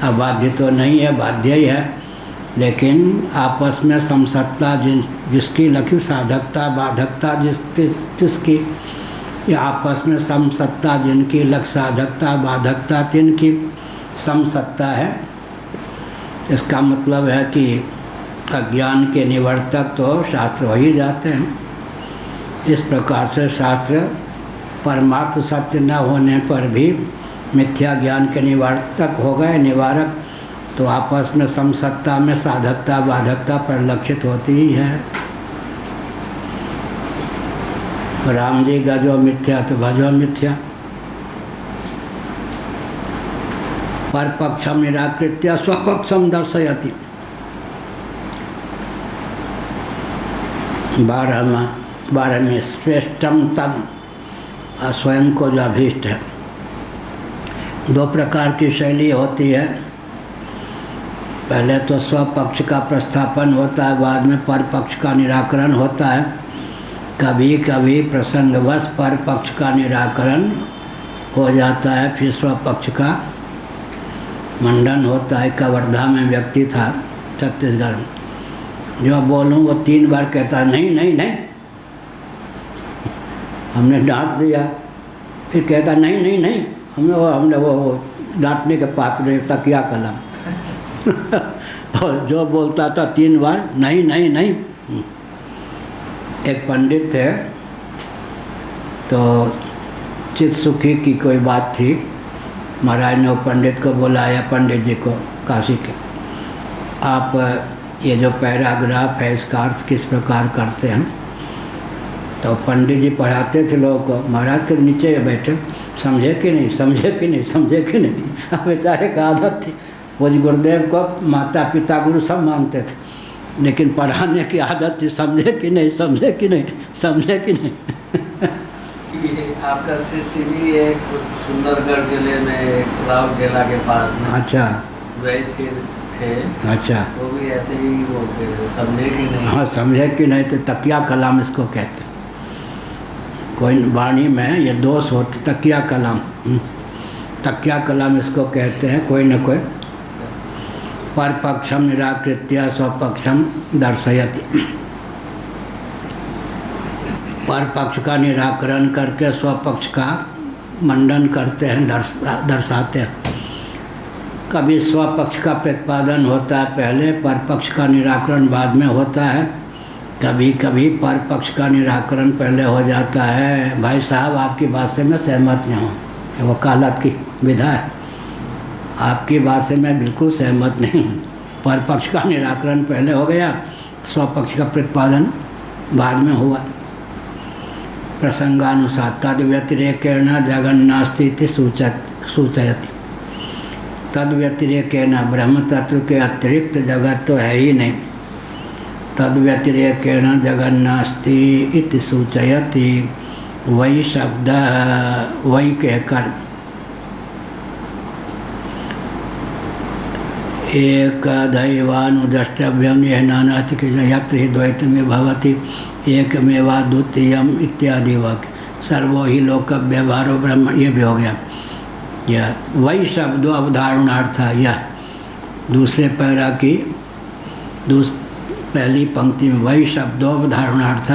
अबाध्य तो नहीं है, बाध्य ही है। लेकिन आपस में समसत्ता जिसकी लखी, साधकता बाधकता जिसकी, या आपस में समसत्ता जिनकी लख, साधकता बाधकता तिनकी समसत्ता है। इसका मतलब है कि अज्ञान के निवर्तक तो शास्त्र हो ही जाते हैं। इस प्रकार से शास्त्र परमार्थ सत्य न होने पर भी मिथ्या ज्ञान के निवारक हो गए, निवारक। तो आपस में समसत्ता में साधकता बाधकता परिलक्षित होती ही है। राम जी गजो मिथ्या तो भजो मिथ्या। परपक्षम निराकृत्य स्वपक्षम दर्शयति। 12 में श्रेष्ठम तम, स्वयं को जो अभीष्ट है। 2 प्रकार की शैली होती है। पहले तो स्वपक्ष का प्रस्थापन होता है, बाद में परपक्ष का निराकरण होता है। कभी कभी प्रसंगवश परपक्ष का निराकरण हो जाता है, फिर स्वपक्ष का मंडन होता है। कवर्धा में व्यक्ति था छत्तीसगढ़ में, जो बोलूँ वो 3 बार कहता नहीं नहीं नहीं। हमने डांट दिया, फिर कहता नहीं नहीं नहीं। हमने वो डांटने के पात्र तकिया कलम। और जो बोलता था 3 बार नहीं नहीं नहीं। एक पंडित थे, तो चित सुखी की कोई बात थी। महाराज ने वो पंडित को बुलाया, पंडित जी को, काशी के। आप ये जो पैराग्राफ है इसका अर्थ किस प्रकार करते हैं? तो पंडित जी पढ़ाते थे लोगों को, महाराज के नीचे बैठे, समझे कि नहीं, समझे कि नहीं, समझे कि नहीं। अब बेचारे का आदत थी, पूज्य गुरुदेव को माता पिता गुरु सब मानते थे, लेकिन पढ़ाने की आदत थी, समझे कि नहीं, समझे कि नहीं, समझे कि नहीं। ये आपका शिष्य भी एक सुंदरगढ़ जिले में एक राउरकेला के पास में, अच्छा वैसे थे, अच्छा, वो भी ऐसे ही बोलते थे, समझे कि नहीं। हाँ समझे कि नहीं, तो तकिया कलाम इसको कहते हैं। कोई वाणी में ये दोष होते, तकिया कलाम, तकिया कलाम इसको कहते हैं। कोई न कोई परपक्षम निराकृत्य स्वपक्षम दर्शयति, परपक्ष का निराकरण करके स्वपक्ष का मंडन करते हैं, दर्शाते हैं। कभी स्वपक्ष का प्रतिपादन होता है पहले, परपक्ष का निराकरण बाद में होता है। कभी कभी परपक्ष का निराकरण पहले हो जाता है। भाई साहब, आपकी बात से मैं सहमत नहीं हूँ, वो कालत की विधा है। आपकी बात से मैं बिल्कुल सहमत नहीं हूँ। परपक्ष का निराकरण पहले हो गया, स्वपक्ष का प्रतिपादन बाद में हुआ। प्रसंगानुसार तद व्यतिरेकेण जगन्नास्ति इति सूचयति। तद व्यतिरेकेण, ब्रह्म तत्व के अतिरिक्त जगत तो है ही नहीं। तद व्यतिरेकेण जगन्नास्ति इति सूचयति। वही शब्द, वही कहकर एक दैवानुद्रष्टव्यम यह नानास्ति के यत्र ही द्वैतमेव भवति एकमेवा द्वितीयम इत्यादि वाक्य। सर्वो ही लोक व्यवहारो ब्रह्म, ये भी हो गया। यह वही शब्दों अवधारणार्थ, यह दूसरे पैरा की पहली पंक्ति में वही शब्दों अवधारणार्थ,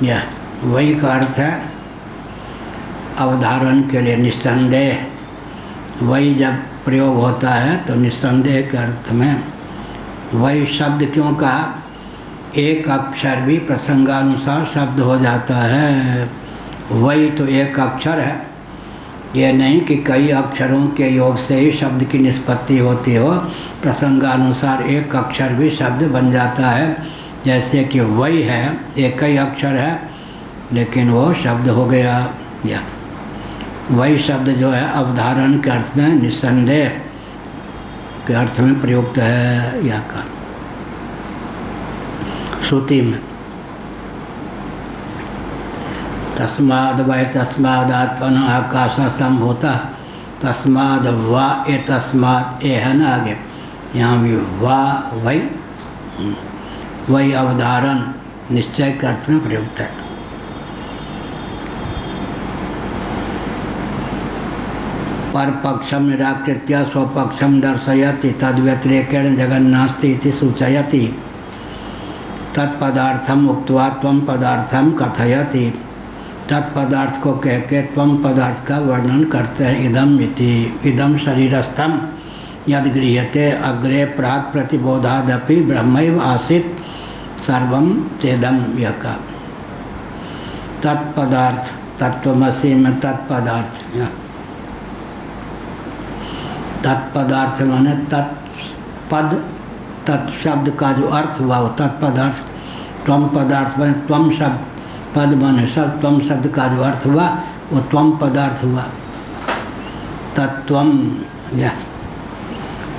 यह वही का अर्थ है अवधारण के लिए। निस्संदेह वही जब प्रयोग होता है तो निस्संदेह के अर्थ में वही शब्द क्यों कहा? एक अक्षर भी प्रसंगानुसार शब्द हो जाता है। वही तो एक अक्षर है, ये नहीं कि कई अक्षरों के योग से ही शब्द की निष्पत्ति होती हो। प्रसंगानुसार एक अक्षर भी शब्द बन जाता है। जैसे कि वही है, एक ही अक्षर है लेकिन वो शब्द हो गया। या वही शब्द जो है अवधारण के अर्थ में, निस्संदेह के अर्थ में प्रयुक्त है। यह का श्रुति में तस्माद वै तस्मादात्मन आकाश संभूता तस्माद वा ए तस्माद ए है ना आगे, यहाँ भी वा वही अवधारण निश्चय के अर्थ में प्रयुक्त है। परपक्षम निराकृत्य स्वपक्षम दर्शयति तद्व्यतिरेकेण जगन्नास्ति इति सूचयति। तत्पदार्थम उक्त्वा त्वं पदार्थम कथयति। तत्पदार्थ को कह के त्वं पदार्थ का वर्णन करते हैं। इदम इति, इदम शरीरस्थम यद गृह्यते अग्रे प्राक् प्रतिबोधादपि ब्रह्मैव आसीत् सर्वं चेदम। यह का तत्पदार्थ, तत्त्वमसि में तत्पदार्थ, तत्पदार्थ माने तत्पद, तत्शब्द का जो अर्थ हुआ वो तत्पदार्थ। त्वम पदार्थ माने त्वम शब्द, पद माने शब्द, त्वम शब्द का जो अर्थ हुआ वो त्वम पदार्थ हुआ। तत्त्वम या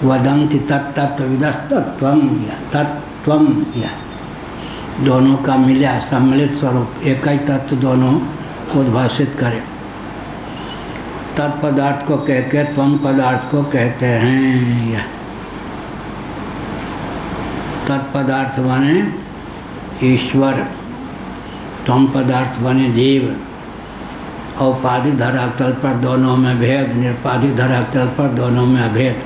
वदन्ति तत्तत्त्वविदस्तत्त्वम या तत्त्वम, या दोनों का मिला सम्मिलित स्वरूप एक ही तत्व दोनों को उद्भाषित करे। तत्पदार्थ को कह के त्वम पदार्थ को कहते हैं। यह तत्पदार्थ बने ईश्वर, त्वम पदार्थ बने जीव। औपाधि धरातल पर दोनों में भेद, निरुपाधि धरातल पर दोनों में अभेद।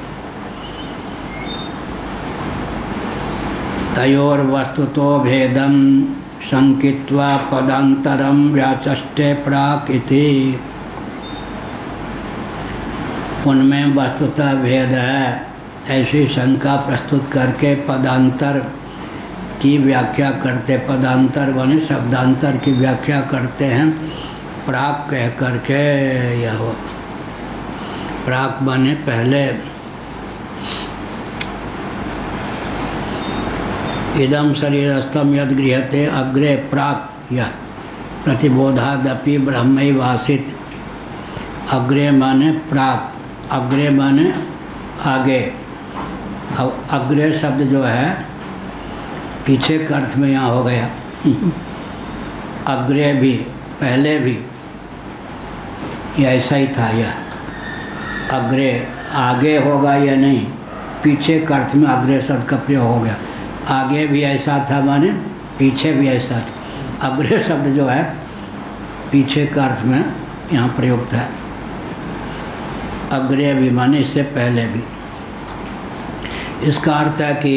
तयोर वस्तुतो भेदम शंकित्वा पदांतरम व्याचष्टे प्राक इति। उनमें वस्तुतः भेद है, ऐसी शंका प्रस्तुत करके पदांतर की व्याख्या करते। पदांतर बने शब्दांतर की व्याख्या करते हैं प्राक कह करके। यह हो प्राक बने पहले। इदम शरीरस्थम यद गृह्यते अग्रे प्राक, यह प्रतिबोधादपि ब्रह्मैव आसीत्। अग्रे माने प्राक, अग्रे माने आगे। अब अग्रे शब्द जो है पीछे के अर्थ में यहाँ हो गया। अग्रे भी, पहले भी ये ऐसा ही था। यह अग्रे आगे होगा या नहीं, पीछे के अर्थ में अग्रे शब्द का प्रयोग हो गया। आगे भी ऐसा था माने पीछे भी ऐसा था। अग्रे शब्द जो है पीछे के अर्थ में यहाँ प्रयुक्त है। अग्रे भी माने इससे पहले भी। इसका अर्थ है कि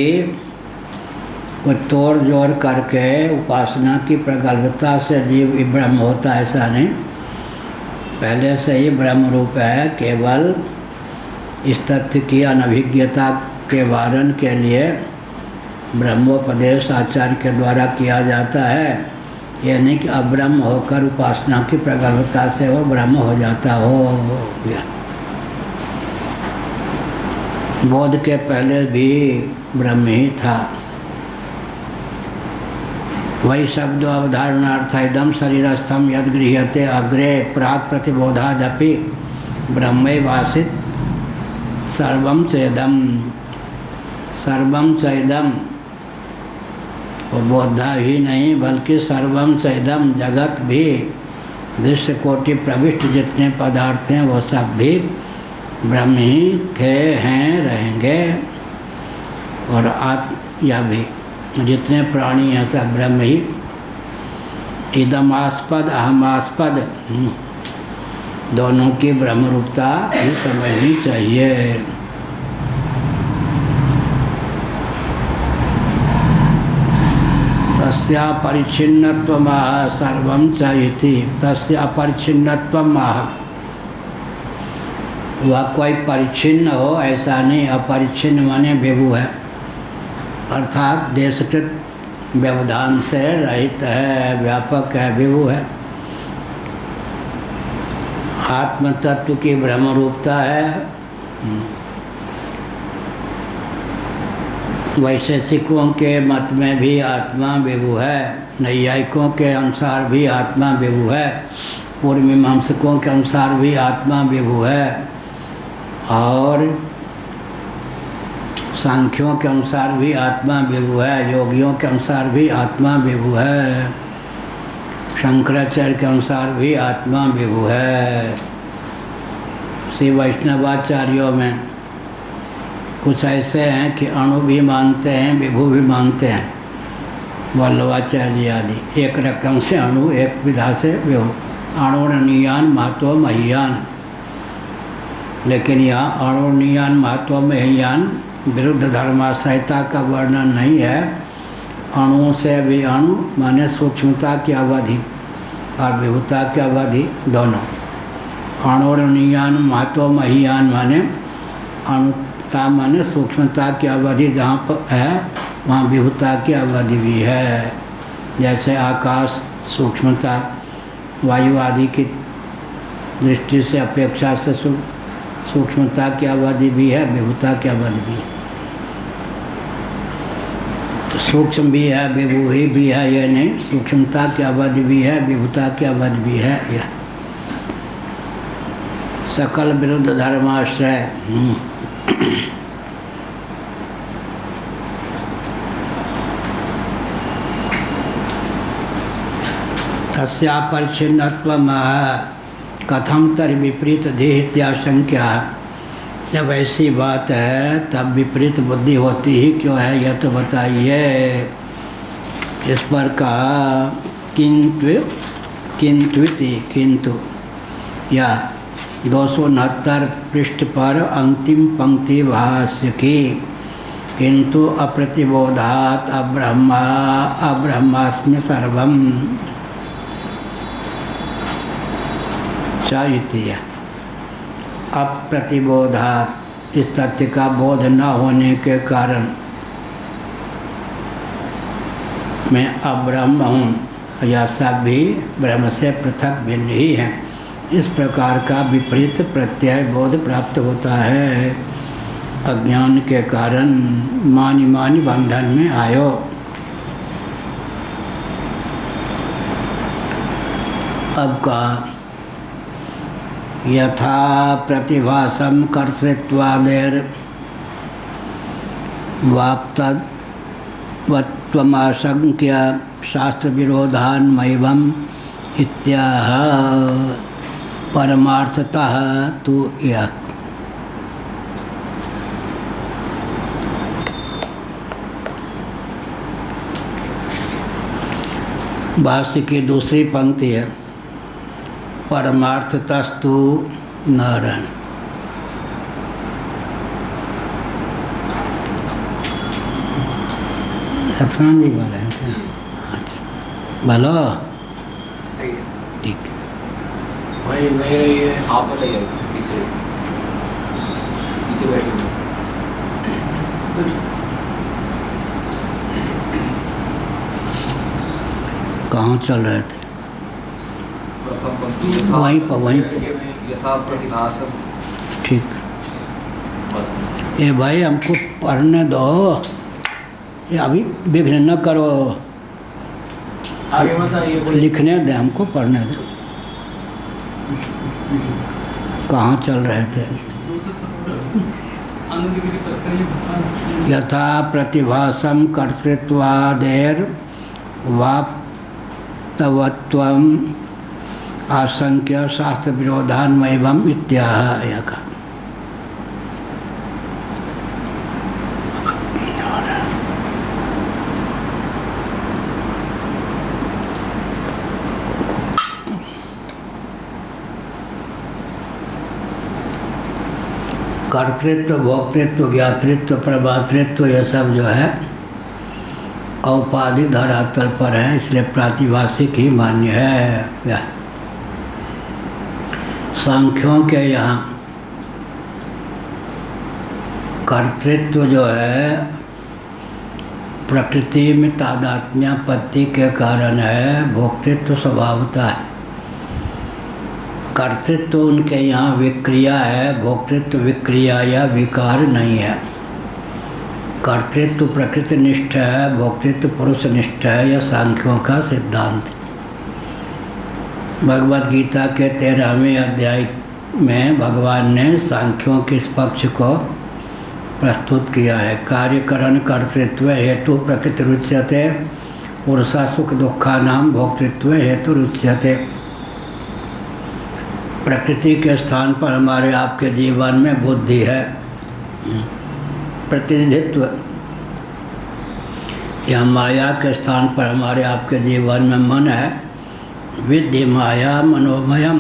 कोई तोड़ जोड़ करके उपासना की प्रगल्भता से जीव ब्रह्म होता है, ऐसा नहीं। पहले से ही ब्रह्म रूप है। केवल इस तथ्य की अनभिज्ञता के वारण के लिए ब्रह्मोपदेश आचार्य के द्वारा किया जाता है। यह नहीं कि अब्रह्म होकर उपासना की प्रगल्भता से वो ब्रह्म हो जाता हो। बोध के पहले भी ब्रह्म ही था। वही शब्द अवधारणार्थ इदम शरीरस्थम यद गृह्यते अग्रे प्राक् प्रतिबोधादपि ब्रह्मैवासित सर्वम चेदम। सर्वम चेदम वो बोधा ही नहीं बल्कि सर्वम चेदम, जगत भी, दृश्य कोटि प्रविष्ट जितने पदार्थ हैं वो सब भी ब्रह्म ही थे, हैं, रहेंगे। और या भी जितने प्राणी हैं सब ब्रह्म ही। इदमास्पद अहमास्पद दोनों की ब्रह्म रूपता ही समझनी चाहिए। तस्य अपरिच्छिन्नत्वमाह सर्वं च इति। तस्य अपरिच्छिन्नत्वमाह, वह कोई परिच्छिन्न हो ऐसा नहीं। अपरिच्छिन्न माने विभु है, अर्थात देशकृत व्यवधान से रहित है, व्यापक है, विभु है। आत्म तत्व की ब्रह्म रूपता है। वैशेषिकों के मत में भी आत्मा विभु है, नैयायिकों के अनुसार भी आत्मा विभु है, पूर्व मीमांसकों के अनुसार भी आत्मा विभु है, और सांख्यों के अनुसार भी आत्मा विभु है, योगियों के अनुसार भी आत्मा विभु है, शंकराचार्य के अनुसार भी आत्मा विभु है। श्री वैष्णवाचार्यों में कुछ ऐसे हैं कि अणु भी मानते हैं, विभु भी मानते हैं, वल्लभाचार्य आदि। एक रकम से अणु, एक विधा से विभु। अणुर्नियान महत्व महीयान। लेकिन यहाँ अणुर्नियान महत्व महीयान विरुद्ध धर्माश्रयता का वर्णन नहीं है। अणु से भी अणु माने सूक्ष्मता की अवधि और विभुता की अवधि दोनों। अणुर्नियान महत्व महीयान माने अणुता माने सूक्ष्मता की अवधि जहाँ पर है वहाँ विभुता की अवधि भी है। जैसे आकाश सूक्ष्मता, वायु आदि की दृष्टि से अपेक्षा से सूक्ष्मता की अवधि भी है, विभुता की अवधि भी है। तो सूक्ष्म भी है, विभु ही भी है, यह नहीं। सूक्ष्मता की अवधि भी है, विभुता की अवधि भी है। यह सकल विरुद्ध धर्माश्रय। तस्यापरिच्छिन्नत्वम् कथम तर विपरीत देहित्याशंक्या। जब ऐसी बात है तब विपरीत बुद्धि होती ही क्यों है, यह तो बताइए। इस पर कहा किंतु या 269 पृष्ठ पर अंतिम पंक्ति भाष्य की। किंतु अप्रतिबोधात अब्रह्मास्मि सर्वम चाहिए। अप्रतिबोधात, इस तथ्य का बोध न होने के कारण मैं अब्रह्म हूँ या सब भी ब्रह्म से पृथक भिन्न ही हैं। इस प्रकार का विपरीत प्रत्यय बोध प्राप्त होता है। अज्ञान के कारण मानि मानि बंधन में आयो। अब का यथा प्रतिभासम कर्तृत्वादेर वाप्तद वत्वमाशंक्य शास्त्र विरोधान्मैवम् इत्याह परमार्थतः तु यः। भाष्य की दूसरी पंक्ति है परमार्थतस्तु नारायण। सफरान जी वाले हैं क्या? अच्छा बोलो ठीक। वही रही है, आप बताइए पीछे पीछे बैठे। कहाँ चल रहे थे? वहीं पर यथा प्रतिभासम। ठीक। ये भाई हमको पढ़ने दो, ये अभी विघ्न न करो, आगे बताइए। लिखने दे हमको, पढ़ने दे। कहाँ चल रहे थे? यथा प्रतिभासम कर्तृत्वादेर वाप्तवत्वम आशंक्य शास्त्र विरोधान्मैवम् इत्याह। कर्तृत्व, भोक्तृत्व, ज्ञातृत्व, प्रमातृत्व ये सब जो है औपाधिक धरातल पर है, इसलिए प्रातिभाषिक ही मान्य है। सांख्यों के यहाँ कर्तृत्व जो है प्रकृति में तादात्म्यापत्ति के कारण है, भोक्तृत्व स्वभावता है। कर्तृत्व उनके यहाँ विक्रिया है, भोक्तृत्व विक्रिया या विकार नहीं है। कर्तृत्व प्रकृति निष्ठ है, भोक्तृत्व पुरुष निष्ठ है, यह सांख्यों का सिद्धांत। भगवद गीता के 13वें अध्याय में भगवान ने सांख्यों के इस पक्ष को प्रस्तुत किया है। कार्यकरण कर्तृत्व हेतु प्रकृति रुच्यते, पुरुषा सुख दुखानाम भोक्तृत्व हेतु रुच्यते। प्रकृति के स्थान पर हमारे आपके जीवन में बुद्धि है, प्रतिनिधित्व, या माया के स्थान पर हमारे आपके जीवन में मन है, विद्धि माया मनोमयम।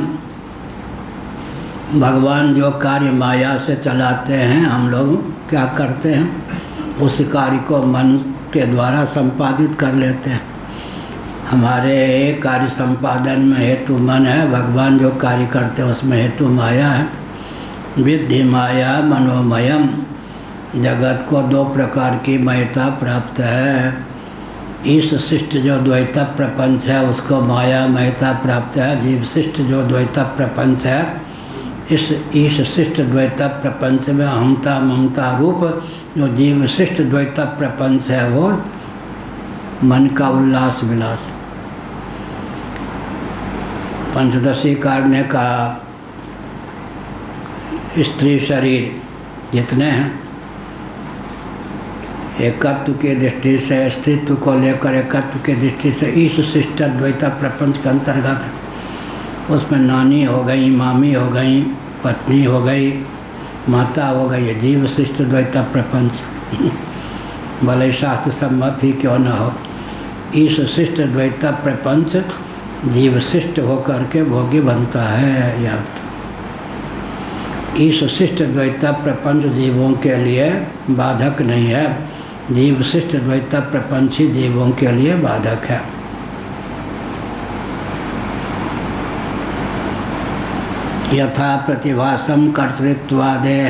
भगवान जो कार्य माया से चलाते हैं, हम लोग क्या करते हैं, उस कार्य को मन के द्वारा संपादित कर लेते हैं। हमारे कार्य संपादन में हेतु मन है, भगवान जो कार्य करते हैं उसमें हेतु माया है। विद्धि माया मनोमयम। जगत को दो प्रकार की मयता प्राप्त है। ईश शिष्ट जो द्वैत प्रपंच है उसको माया मयता प्राप्त है। जीव शिष्ट जो द्वैत प्रपंच है, इस ईश शिष्ट द्वैत प्रपंच में अहंता ममता रूप जो जीव शिष्ट द्वैत प्रपंच है वो मन का उल्लास विलास। पंचदशी कार ने कहा स्त्री शरीर जितने हैं एकत्व की दृष्टि से, अस्तित्व को लेकर एकत्व की दृष्टि से ईश शिष्ट द्वैत प्रपंच के अंतर्गत है। उसमें नानी हो गई, मामी हो गई, पत्नी हो गई, माता हो गई, जीव शिष्ट द्वैत प्रपंच भले शास्त्र सम्मत ही क्यों न हो। ईश शिष्ट द्वैत प्रपंच जीव शिष्ट होकर के भोगी बनता है। यह ईश शिष्ट द्वैत प्रपंच जीवों के लिए बाधक नहीं है, जीव शिष्ट द्वैत प्रपंच ही जीवों के लिए बाधक है। यथा प्रतिभासम कर्तृत्वादे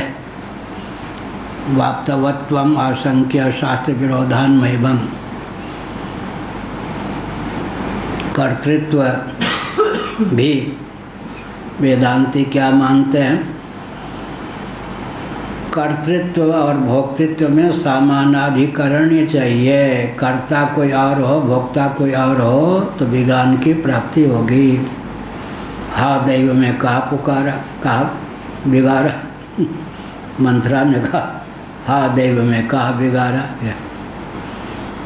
वाप्तवत्वम आशंक्य शास्त्र विरोधान्मैवम्। कर्तृत्व भी वेदांती क्या मानते हैं, कर्तृत्व और भोक्तृत्व में समानाधिकरण ही चाहिए। कर्ता कोई और हो, भोक्ता कोई और हो तो विज्ञान की प्राप्ति होगी। हा दैव में कहा पुकारा, कहा बिगाड़ा, मंत्रा ने कहा हा दैव में कहा बिगाड़ा।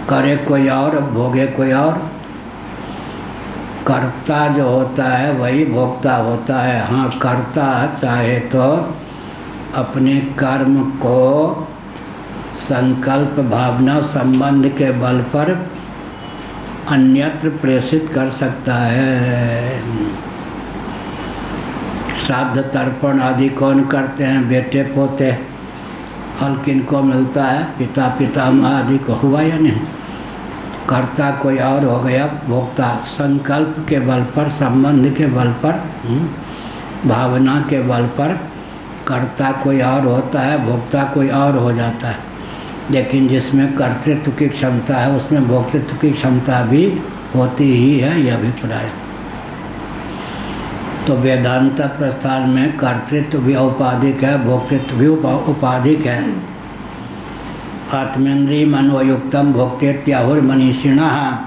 करे कोई और, भोगे कोई और। कर्ता जो होता है वही भोक्ता होता है। हाँ, कर्ता चाहे तो अपने कर्म को संकल्प, भावना, संबंध के बल पर अन्यत्र प्रेषित कर सकता है। श्राद्ध तर्पण आदि कौन करते हैं? बेटे पोते। फल किनको मिलता है? पिता पितामह आदि को। हुआ या नहीं? कर्ता कोई और हो गया, भोक्ता संकल्प के बल पर, संबंध के बल पर, भावना के बल पर कर्ता कोई और होता है, भोक्ता कोई और हो जाता है। लेकिन जिसमें कर्तृत्व की क्षमता है उसमें भोक्तृत्व की क्षमता भी होती ही है, यह अभिप्राय। तो वेदांत प्रस्थान में कर्तृत्व भी औपाधिक है, भोक्तृत्व भी उपाधिक है। आत्मेन्द्रिय मनोयुक्तम भोक्तेत्याहुर मनीषिणः,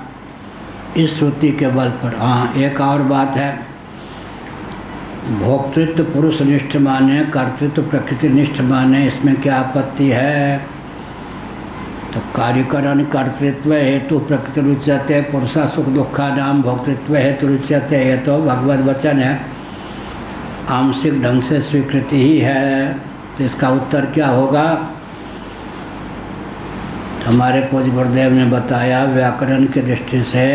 इस श्रुति के बल पर। हाँ, एक और बात है, भोक्तृत्व पुरुष निष्ठ माने, कर्तृत्व प्रकृति निष्ठ माने, इसमें क्या आपत्ति है? तो कार्यकरण कर्तृत्व हेतु प्रकृति रुच्यते, पुरुषा सुख दुखा नाम भोक्तृत्व हेतु रुच्यते, ये तो भगवद वचन है, आंशिक ढंग से स्वीकृति ही है। तो इसका उत्तर क्या होगा? हमारे पूज्य गुरुदेव ने बताया, व्याकरण की दृष्टि से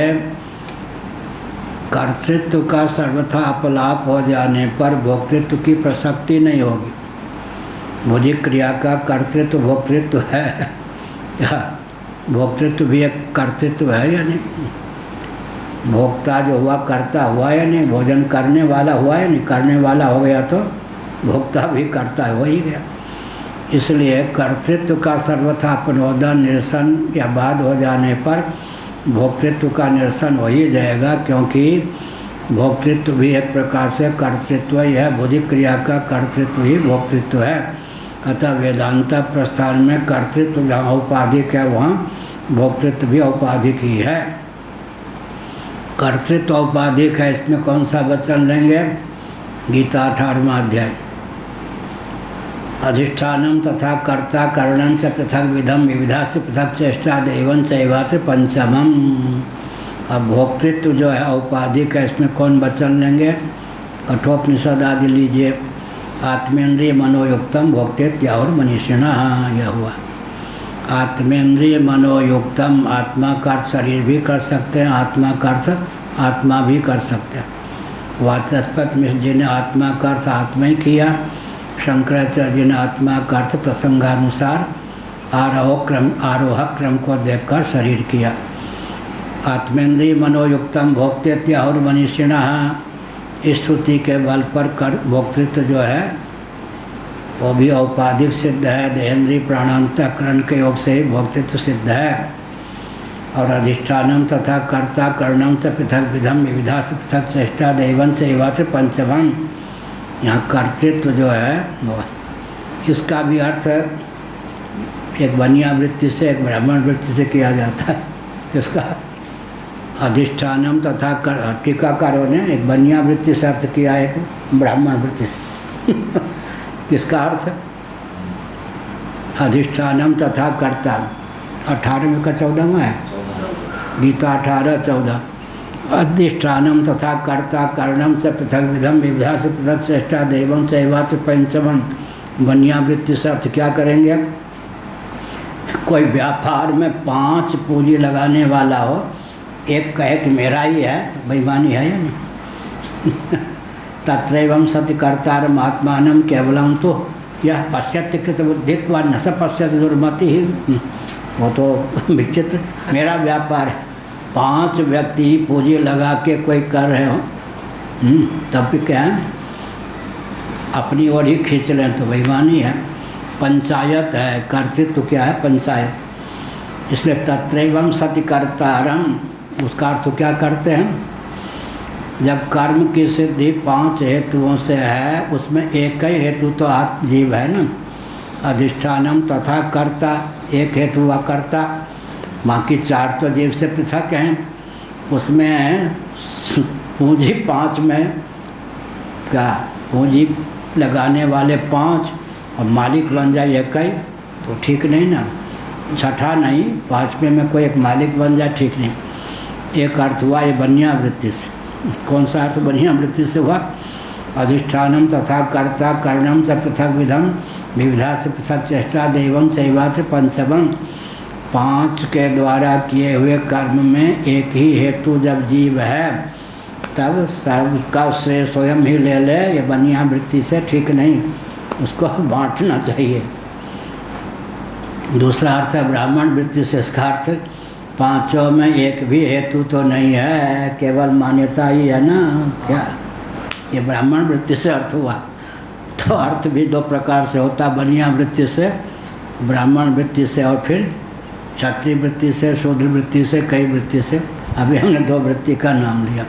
कर्तृत्व का सर्वथा अपलाप हो जाने पर भोक्तृत्व की प्रसक्ति नहीं होगी। भौतिक क्रिया का कर्तृत्व भोक्तृत्व है, या भोक्तृत्व भी एक कर्तृत्व है या नहीं? भोक्ता जो हुआ कर्ता हुआ या नहीं? भोजन करने वाला हुआ या नहीं? करने वाला हो गया तो भोक्ता भी कर्ता हो ही गया। इसलिए कर्तृत्व का सर्वथा अपनोदन, निरसन या बाद हो जाने पर भोक्तृत्व का निरसन हो ही जाएगा, क्योंकि भोक्तृत्व भी एक प्रकार से कर्तृत्व ही है, भौतिक क्रिया का कर्तृत्व ही भोक्तृत्व है। अतः वेदांत प्रस्थान में कर्तृत्व जहाँ औपाधिक है वहाँ भोक्तृत्व भी औपाधिक ही है। कर्तृत्व औपाधिक है, इसमें कौन सा वचन लेंगे? गीता 18वां अध्याय। अधिष्ठानम तथा कर्ता करणं च पृथक विधम विविधा से पृथक चेष्टा देवं चैवात्र पंचमम। अब भोक्तृत्व जो है औपाधिक है, इसमें कौन वचन लेंगे? कठोपनिषद आदि लीजिए। आत्मेन्द्रिय मनोयुक्तम भोक्तेत्याहुर मनीषिणः, यह हुआ। आत्मेन्द्रिय मनोयुक्तम, आत्मा का अर्थ शरीर भी कर सकते हैं, आत्मा का अर्थ आत्मा भी कर सकते हैं। वाचस्पति मिश्र जी ने आत्मा का अर्थ आत्मा ही किया, शंकराचार्य जी ने आत्मा का अर्थ प्रसंगानुसार आरोह क्रम को देखकर शरीर किया। आत्मेन्द्रिय मनोयुक्तम भोक्तेत्याहुर मनीषिणः, इस श्रुति के बल पर कर भोक्तृत्व जो है वो भी औपाधिक सिद्ध है। देहेंद्रिय प्राणांतकरण के योग से ही भोक्तृत्व सिद्ध है। और अधिष्ठानम तथा कर्ता करणम से पृथक विधम विविधा से पृथक चेष्टा दैवं चैवात्र पंचमम, यहाँ कर्तृत्व जो है वो, इसका भी अर्थ एक बनिया वृत्ति से, एक ब्राह्मण वृत्ति से किया जाता है। इसका अधिष्ठानम तथा टीकाकारों ने एक बनिया वृत्ति से अर्थ किया है, एक ब्राह्मण वृत्ति से। इसका अर्थ अधिष्ठानम तथा कर्ता 18वें का 14वां है, गीता 18:14। अधिष्ठानम तथा कर्ता करणम च पृथक विधम विविधा से पृथक चेष्टा देवं चैवात्र पंचमम। बनिया वृत्ति से अर्थ क्या करेंगे? कोई व्यापार में 5 पूंजी लगाने वाला हो, एक कहे कि मेरा ही है, तो बेईमानी है या नहीं? तत्रैवं सत्य कर्तारम आत्मानम केवलम, तो यह पश्यत्य कृत बुद्धित्व न स पश्यत दुर्मति ही, वो तो विचित्र। मेरा व्यापार है, 5 व्यक्ति पूंजी लगा के कोई कर रहे हो, तब भी क्या है अपनी ओर ही खींच लें तो बेईमानी है। पंचायत है, कर्तृत्व क्या है? पंचायत। इसलिए तत्रैवं सत्य कर्तारम, उसका अर्थ क्या करते हैं? जब कर्म की सिद्धि 5 हेतुओं से है, उसमें एक ही हेतु तो जीव है ना। अधिष्ठानम तथा कर्ता, एक हेतु हुआ कर्ता, बाकी 4 तो जीव से पृथक हैं। उसमें पूंजी 5 में क्या, पूंजी लगाने वाले 5 और मालिक बन जाए एक ही, तो ठीक नहीं ना। छठा नहीं, पाँचवें में कोई एक मालिक बन जाए ठीक नहीं। एक अर्थ हुआ ये बनिया वृत्ति से। कौन सा अर्थ बनिया वृत्ति से हुआ? अधिष्ठानम तथा कर्ता कर्णम च पृथक विधम विविधा से पृथक चेष्टा दैवम चैवा से पंचमम। 5 के द्वारा किए हुए कर्म में एक ही हेतु जब जीव है तब सर्व का श्रेय स्वयं ही ले ले, ये बनिया वृत्ति से ठीक नहीं, उसको बांटना चाहिए। दूसरा अर्थ है ब्राह्मण वृत्ति से। इसका अर्थ 5 में एक भी हेतु तो नहीं है, केवल मान्यता ही है ना। क्या ये ब्राह्मण वृत्ति से अर्थ हुआ? तो अर्थ भी 2 प्रकार से होता, बनिया वृत्ति से, ब्राह्मण वृत्ति से, और फिर क्षत्रिय वृत्ति से, शूद्र वृत्ति से, कई वृत्ति से। अभी हमने 2 वृत्ति का नाम लिया।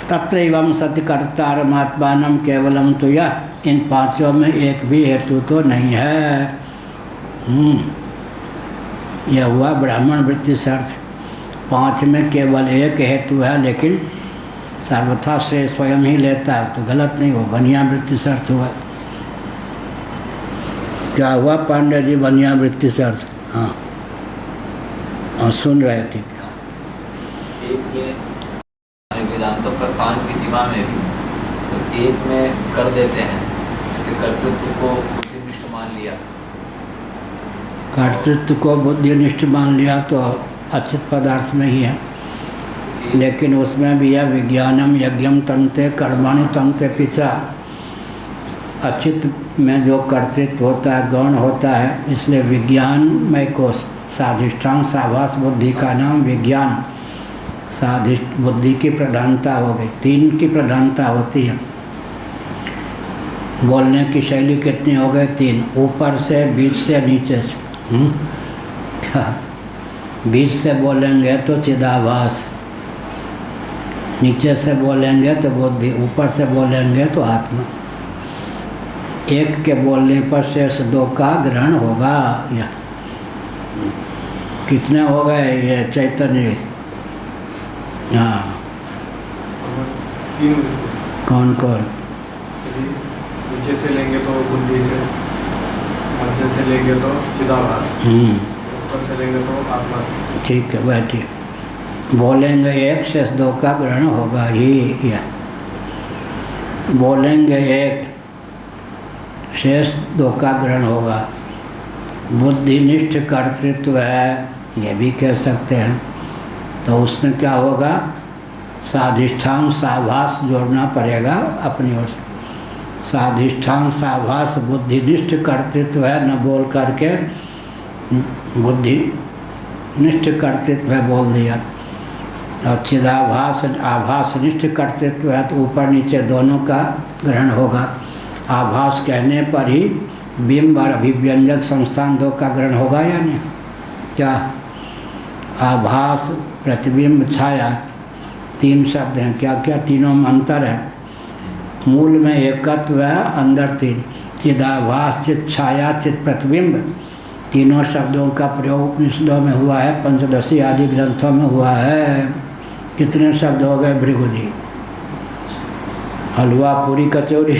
तत्रैवं सत्यकर्तारमात्मानं केवलम तो इन 5 में एक भी हेतु तो नहीं है। यह हुआ ब्राह्मण वृत्ति से अर्थ। 5 में केवल एक हेतु है, लेकिन सर्वथा से स्वयं ही लेता है, तो गलत नहीं हो, बनिया वृत्ति से अर्थ हुआ। क्या हुआ पांडे जी? बनिया वृत्ति से अर्थ। हाँ, और सुन रहे थे। वेदांत तो प्रस्थान की सीमा में भी तो एक में कर देते हैं, जैसे कर्तृत्व को बुद्धिनिष्ठ मान लिया। कर्तृत्व को बुद्धिनिष्ठ मान लिया तो अचित पदार्थ में ही है, लेकिन उसमें भी है विज्ञानम यज्ञम तंते कर्माणि तंते पिछा। अचित में जो कर्तृत्व होता है, गौण होता है, इसलिए विज्ञानमय को साधिष्ठान साभास बुद्धि का नाम विज्ञान। साधिष्ठ बुद्धि की प्रधानता हो गई, 3 की प्रधानता होती है। बोलने की शैली कितनी हो गई? 3, ऊपर से, बीच से, नीचे से। क्या बीच से बोलेंगे तो चिदाभास, नीचे से बोलेंगे तो बुद्धि, ऊपर से बोलेंगे तो आत्मा। एक के बोलने पर शेष 2 का ग्रहण होगा। या कितने हो गए ये चैतन्य? हाँ, कौन कौन? नीचे से लेंगे तो बुद्धि से, मध्य से लेंगे तो चिदाभास, ऊपर से लेंगे तो आत्मा से। ठीक है, बैठिए। बोलेंगे 1 शेष 2 का ग्रहण होगा ही। या बोलेंगे 1 शेष 2 का ग्रहण होगा। बुद्धिनिष्ठ कर्तृत्व है, ये भी कह सकते हैं। तो उसमें क्या होगा? साधिष्ठान साभास जोड़ना पड़ेगा अपनी ओर से। साधिष्ठान साभास बुद्धिनिष्ठ कर्तृत्व है, न बोल करके बुद्धिनिष्ठ कर्तृत्व है बोल दिया। और चिदाभास आभासनिष्ठ कर्तृत्व है, तो ऊपर नीचे दोनों का ग्रहण होगा। आभास कहने पर ही बिंब और अभिव्यंजक संस्थान 2 का ग्रहण होगा या नहीं? क्या आभास, प्रतिबिंब, छाया, 3 शब्द हैं। क्या क्या? तीनों में अंतर है। मूल में एकत्व है, अंदर 3। चिदाभास, चित छाया, चित प्रतिबिंब, तीनों शब्दों का प्रयोग उपनिषदों में हुआ है, पंचदशी आदि ग्रंथों में हुआ है। कितने शब्द हो गए भृगु जी? हलवा, पूरी, कचौड़ी।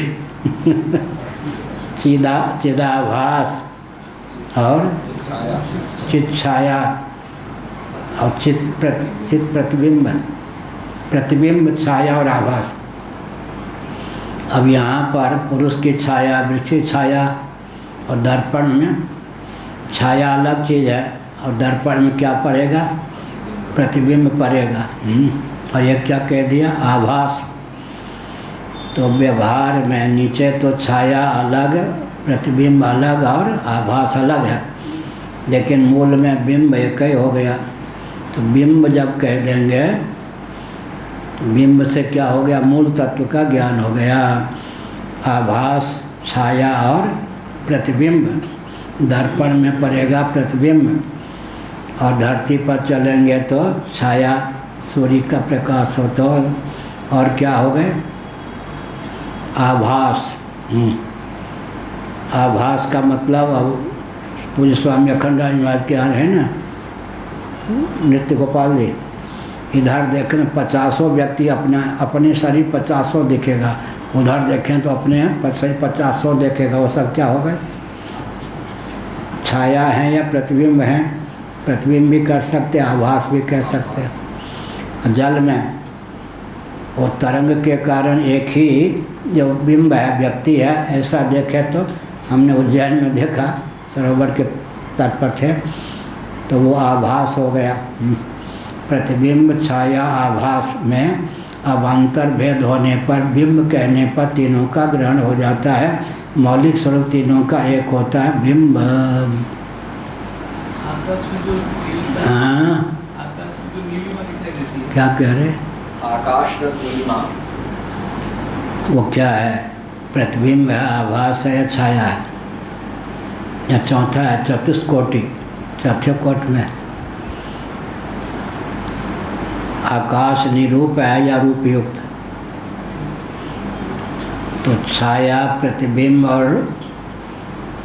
चिदाभास और चित छाया और चित प्रतिबिंब, प्रतिबिंब, छाया और आभास। अब यहाँ पर पुरुष की छाया, वृक्ष छाया और दर्पण में छाया अलग चीज़ है, और दर्पण में क्या पड़ेगा? प्रतिबिंब पड़ेगा। और ये क्या कह दिया? आभास। तो व्यवहार में नीचे तो छाया अलग, प्रतिबिंब अलग और आभास अलग है, लेकिन मूल में बिंब एक ही हो गया। तो बिंब जब कह देंगे, बिंब से क्या हो गया? मूल तत्व का ज्ञान हो गया। आभास, छाया और प्रतिबिंब। दर्पण में पड़ेगा प्रतिबिंब, और धरती पर चलेंगे तो छाया, सूर्य का प्रकाश हो। तो और क्या हो गए? आभास। आभास का मतलब, अब पूज्य स्वामी अखंडानंद महाराज के यहाँ है ना नृत्य गोपाल जी, इधर देखें 50 व्यक्ति अपने शरीर 50 दिखेगा, उधर देखें तो अपने शरीर 50 देखेगा। वो सब क्या हो गए? छाया है या प्रतिबिंब है? प्रतिबिंब भी कर सकते, आभास भी कह सकते हैं। जल में वो तरंग के कारण एक ही जो बिंब है, व्यक्ति है, ऐसा देखे तो हमने उज्जैन में देखा, सरोवर के तट पर थे, तो वो आभास हो गया। प्रतिबिंब छाया आभास में अवान्तर भेद होने पर बिंब कहने पर तीनों का ग्रहण हो जाता है। मौलिक स्वरूप तीनों का एक होता है, बिंब। आकाश में जो नीलिमा, हाँ, आकाश में जो नीलिमा दिखाई देती है, क्या कह रहे? आकाश का नीलिमा वो क्या है? प्रतिबिंब है, आभास है या छाया है? या चौथा है चतुष्कोटि, चौथे कोट में आकाश निरूप है या रूप युक्त? तो छाया, प्रतिबिंब और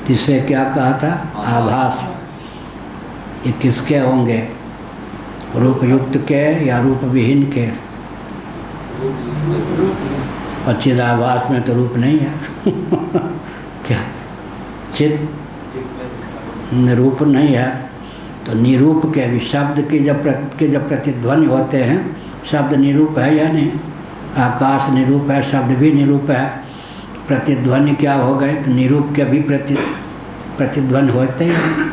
तीसरे क्या कहा था? आभास। ये किसके होंगे? रूप युक्त के या रूप विहीन के? और चिदाभास में तो रूप नहीं है। क्या चित रूप नहीं है? तो निरूप के भी शब्द के जब प्रतिध्वनि होते हैं, शब्द निरूप है या नहीं? आकाश निरूप है, शब्द भी निरूप है। प्रतिध्वनि क्या हो गए? तो निरूप के भी प्रतिध्वनि होते हैं।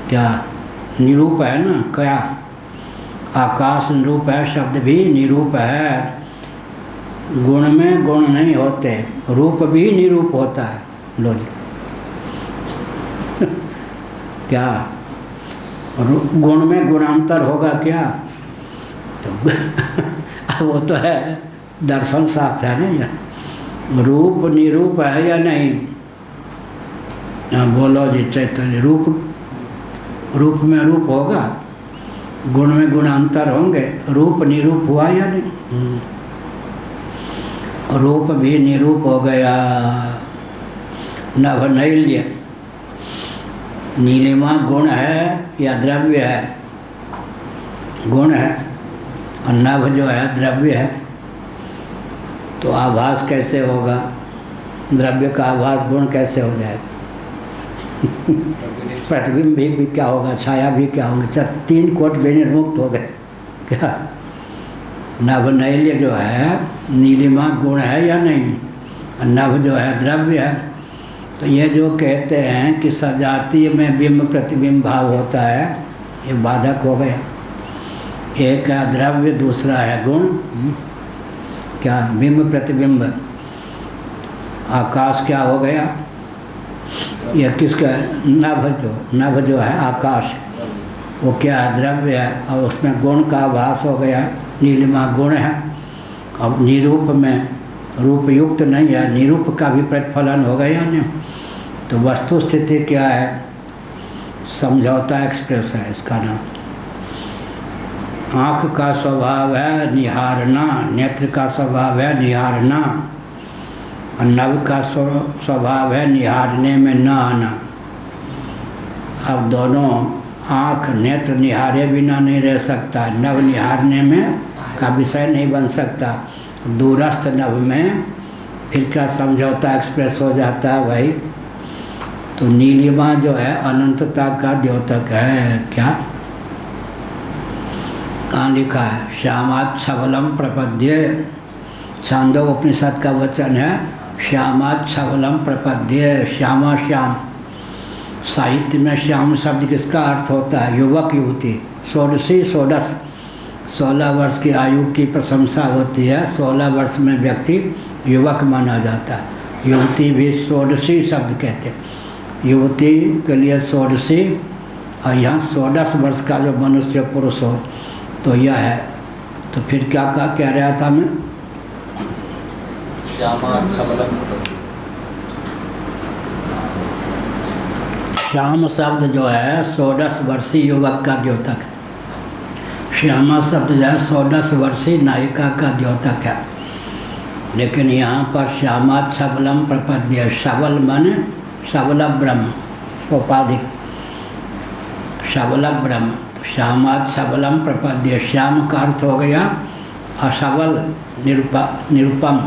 क्या निरूप है ना? क्या आकाश निरूप है, शब्द भी निरूप है। गुण में गुण नहीं होते, रूप भी निरूप होता है। लो जी। क्या गुण में गुणांतर होगा क्या? तो वो तो है, दर्शन शास्त्र है ना। रूप निरूप है या नहीं? बोलो जी चैतन्य। रूप में रूप होगा, गुण में गुणांतर होंगे, रूप निरूप हुआ या नहीं? रूप भी निरूप हो गया। नभनैल्य, नीलिमा गुण है या द्रव्य है? गुण है। और नभ जो है द्रव्य है। तो आभास कैसे होगा? द्रव्य का आभास गुण कैसे हो जाएगा? प्रतिबिंब भी क्या होगा? छाया भी क्या होंगे? तीन कोट विनिर्मुक्त हो गए। क्या नभनैल्य जो है, नीलिमा गुण है या नहीं? नभ जो है द्रव्य है। तो ये जो कहते हैं कि सजातीय में बिंब प्रतिबिंब भाव होता है, ये बाधक हो गया। एक है द्रव्य, दूसरा है गुण। क्या बिंब प्रतिबिंब? आकाश क्या हो गया? यह किसका? नभ जो है आकाश, वो क्या है? द्रव्य है। और उसमें गुण का आभास हो गया। नीलिमा गुण है। अब निरूप में रूप युक्त नहीं है, निरूप का भी प्रतिफलन हो गया नहीं। तो वस्तु स्थिति क्या है? समझौता एक्सप्रेस है इसका नाम। आँख का स्वभाव है निहारना, नेत्र का स्वभाव है निहारना, और नभ का स्वभाव है निहारने में न आना। अब दोनों आँख नेत्र निहारे बिना नहीं रह सकता, नभ निहारने में का विषय नहीं बन सकता। दूरस्थ नभ में फिर क्या समझौता एक्सप्रेस हो जाता है भाई? तो नीलिमा जो है अनंतता का द्योतक है। क्या कहाँ लिखा है? श्यामात् सबलम प्रपद्ये। छांदोग्य उपनिषद का वचन है, श्यामात् सबलम प्रपद्ये। श्यामा श्याम। साहित्य में श्याम शब्द किसका अर्थ होता है? युवक युवती। षोडशी षोडश, 16 वर्ष की आयु की प्रशंसा होती है। 16 वर्ष में व्यक्ति युवक माना जाता है। युवती भी षोडशी शब्द कहते हैं। युवती के लिए षोडशी, और यहाँ 16 वर्ष का जो मनुष्य पुरुष हो तो यह है। तो फिर क्या कह रहा था मैं? श्याम शब्द जो है 16 वर्षीय युवक का द्योतक है। श्यामा शब्द जो है 16 वर्षीय नायिका का द्योतक है। लेकिन यहाँ पर श्यामात् सबलम प्रपद्य, सबल माने सबल ब्रह्म, उपाधिक सबल ब्रह्म। श्यामात् सबलम प्रपद्य, श्याम का अर्थ हो गया असबल, निरुपम,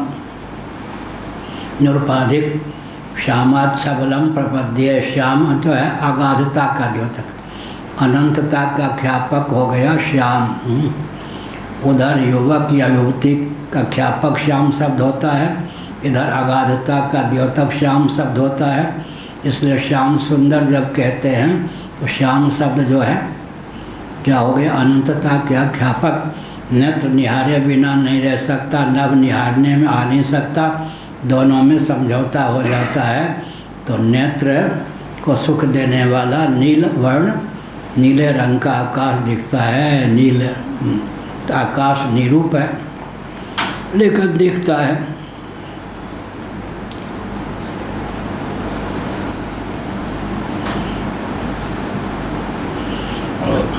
निरुपाधिक। श्यामात् सबलम प्रपद्ये। श्याम तो है अगाधता का द्योतक, अनंतता का ख्यापक हो गया श्याम। उधर युवक या युवती का ख्यापक श्याम शब्द होता है, इधर अगाधता का द्योतक श्याम शब्द होता है। इसलिए श्याम सुंदर जब कहते हैं तो श्याम शब्द जो है क्या हो गया, अनंतता का ख्यापक। नेत्र निहारे बिना नहीं रह सकता, नभ निहारने में आ नहीं सकता, दोनों में समझौता हो जाता है। तो नेत्र को सुख देने वाला नील वर्ण, नीले रंग का आकाश दिखता है। नील आकाश निरूप है लेकिन दिखता है।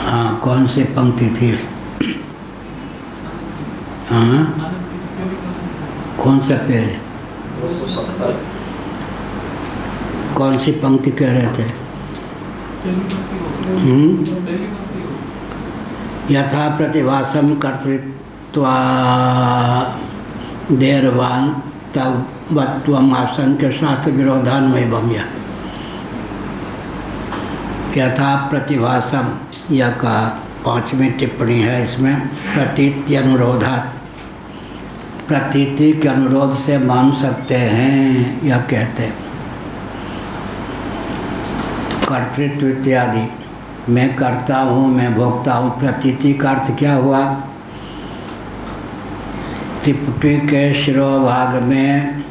हाँ, कौन सी पंक्ति थी? हाँ, कौन सा पेज? कौन सी पंक्ति कह रहे थे? यथा प्रतिभासम कर्तृत्वा देरवान तब वत्वम आशंक्य शास्त्र विरोधान्वय भम्य। यथा प्रतिभासम यह का 5वीं टिप्पणी है। इसमें प्रतीति अनुरोधात्, प्रतीति के अनुरोध से मान सकते हैं यह कहते हैं। कर्तृत्व इत्यादि, मैं करता हूँ, मैं भोगता हूँ। प्रतीति का अर्थ क्या हुआ? त्रिपुटी के शिरोभाग में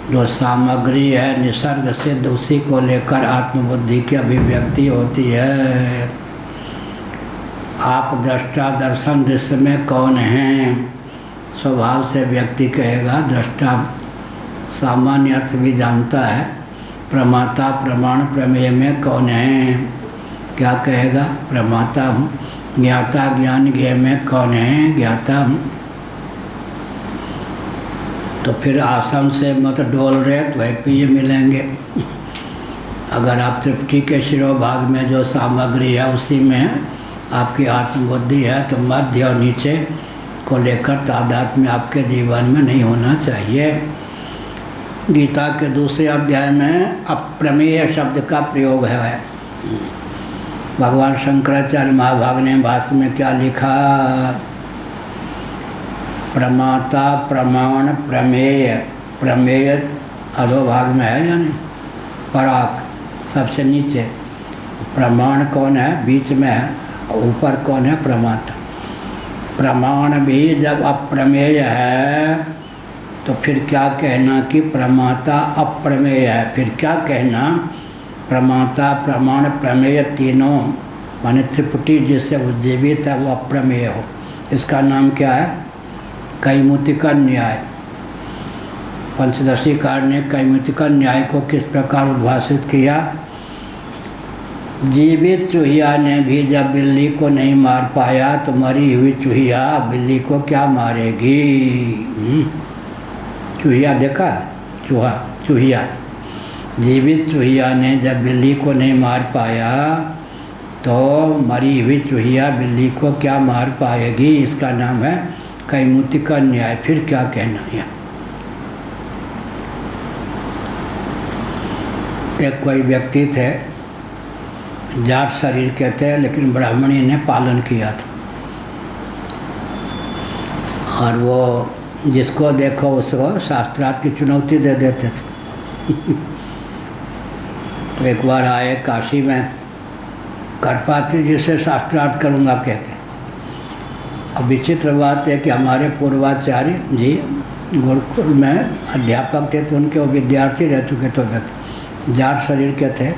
जो सामग्री है निसर्ग सिद्ध, उसी को लेकर आत्मबुद्धि की अभिव्यक्ति होती है। आप दृष्टा दर्शन दृश्य में कौन हैं? स्वभाव से व्यक्ति कहेगा, दृष्टा सामान्य अर्थ भी जानता है। प्रमाता प्रमाण प्रमेय में कौन है? क्या कहेगा? प्रमाता हूँ। ज्ञाता ज्ञान ज्ञेय में कौन है? ज्ञाता हूँ। तो फिर आसन से मत डोल रहे तो वही पे ये मिलेंगे। अगर आप त्रिपुटी के शिरोभाग में जो सामग्री है उसी में आपकी आत्मबुद्धि है तो मध्य और नीचे को लेकर तादात्म्य आपके जीवन में नहीं होना चाहिए। गीता के दूसरे अध्याय में अप्रमेय शब्द का प्रयोग है। भगवान शंकराचार्य महाभाग ने भाष्य में क्या लिखा? प्रमाता प्रमाण प्रमेय, प्रमेय अधोभाग में है यानी पराक सबसे नीचे, प्रमाण कौन है? बीच में है, ऊपर कौन है? प्रमाता। प्रमाण भी जब अप्रमेय है तो फिर क्या कहना कि प्रमाता अप्रमेय है? फिर क्या कहना? प्रमाता प्रमाण प्रमेय तीनों माने त्रिपुटी जिससे उज्जीवित है वो अप्रमेय हो। इसका नाम क्या है? कैमुतिका न्याय। पंचदशी कार ने कैमुतिका न्याय को किस प्रकार उद्भाषित किया? जीवित चूहिया ने भी जब बिल्ली को नहीं मार पाया तो मरी हुई चूहिया बिल्ली को क्या मारेगी? चूहिया देखा? चूहा, चूहिया। जीवित चूहिया ने जब बिल्ली को नहीं मार पाया तो मरी हुई चूहिया बिल्ली को क्या मार पाएगी? इसका नाम है कैमुतिका न्याय। फिर क्या कहना है? एक कोई व्यक्ति थे, जाट शरीर के थे, लेकिन ब्राह्मणी ने पालन किया था और वो जिसको देखो उसको शास्त्रार्थ की चुनौती दे देते थे। तो एक बार आए काशी में, करपात्री जी से शास्त्रार्थ करूँगा कह के। अब विचित्र बात है कि हमारे पूर्वाचार्य जी गुरुकुल में अध्यापक थे तो उनके वो विद्यार्थी रह चुके थे, जाट शरीर के थे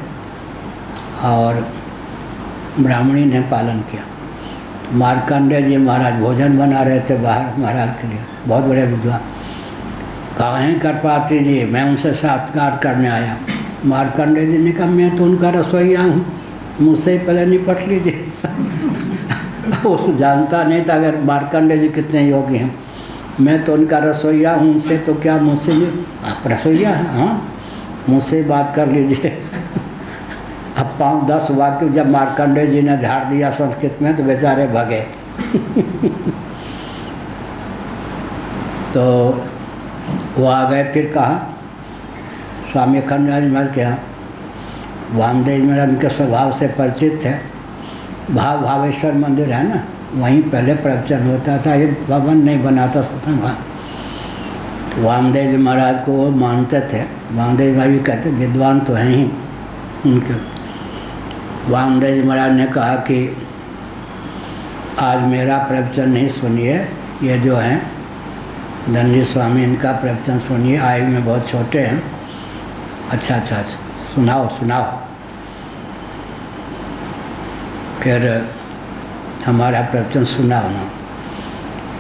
और ब्राह्मणी ने पालन किया। मार्कंडेय जी महाराज भोजन बना रहे थे बाहर महाराज के लिए, बहुत बड़े विद्वान। कहाँ हैं करपात्री जी? मैं उनसे साक्षात्कार करने आया। मार्कंडेय जी ने कहा मैं तो उनका रसोईया हूँ, मुझसे ही पहले निपट लीजिए। उस जानता नहीं था अगर मार्कंडेय जी कितने योगी हैं। मैं तो उनका रसोईया हूँ, उनसे तो क्या मुझसे भी आप रसोईया हैं? हाँ, मुझसे बात कर लीजिए। अब 5-10 वाक्य जब मार्कंडेय जी ने झाड़ दिया संस्कृत में तो बेचारे भगे। तो वो आ गए। फिर कहा स्वामी अखंडानंद महाराज के यहाँ वामदेव महाराज उनके स्वभाव से परिचित थे। भावेश्वर मंदिर है ना, वहीं पहले प्रवचन होता था, ये भवन नहीं बनाता सत्संग वहाँ। तो वामदेव महाराज को वो मानते थे। वामदेव महाराज भी कहते विद्वान तो हैं ही उनके। वामदेव महाराज ने कहा कि आज मेरा प्रवचन नहीं सुनिए, ये जो हैं धनजी स्वामी इनका प्रवचन सुनिए, आयु में बहुत छोटे हैं। अच्छा सुनाओ। फिर हमारा प्रवचन सुना उन्होंने।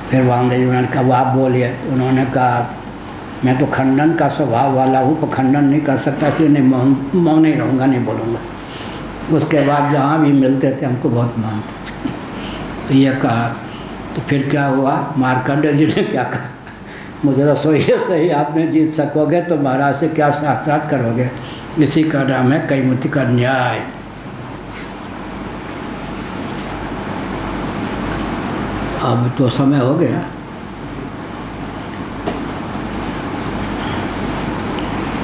फिर वामदेव जी ने कहा वो आप बोलिए। तो उन्होंने कहा मैं तो खंडन का स्वभाव वाला हूँ, तो खंडन नहीं कर सकता, इसलिए नहीं मौन नहीं रहूँगा, नहीं बोलूँगा। उसके बाद जहाँ भी मिलते थे हमको बहुत मानते थे। तो ये कहा। तो फिर क्या हुआ, मार्कंडेय जी ने क्या कहा, मुझे रसोई से ही आपने जीत सकोगे तो महाराज से क्या साक्षात करोगे। इसी का नाम है कैमुति का न्याय। अब तो समय हो गया।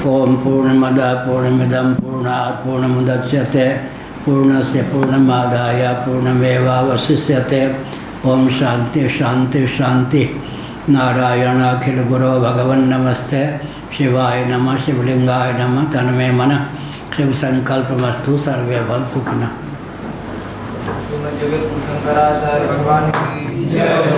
ओम पूर्णमदः पूर्णमिदं पूर्णात् पूर्णमुदच्यते पूर्णस्य पूर्णमादाय पूर्णमेवावशिष्यते। ओम शांति शांति शांति। नारायण अखिल गुरो भगवन् नमस्ते। शिवाय नमः, शिवलिंगाय नमः। तन्मे मन शिव संकल्पमस्तु। सर्वे भवन्तु सुखिनः। जगत शंकराचार्य भगवान की जय।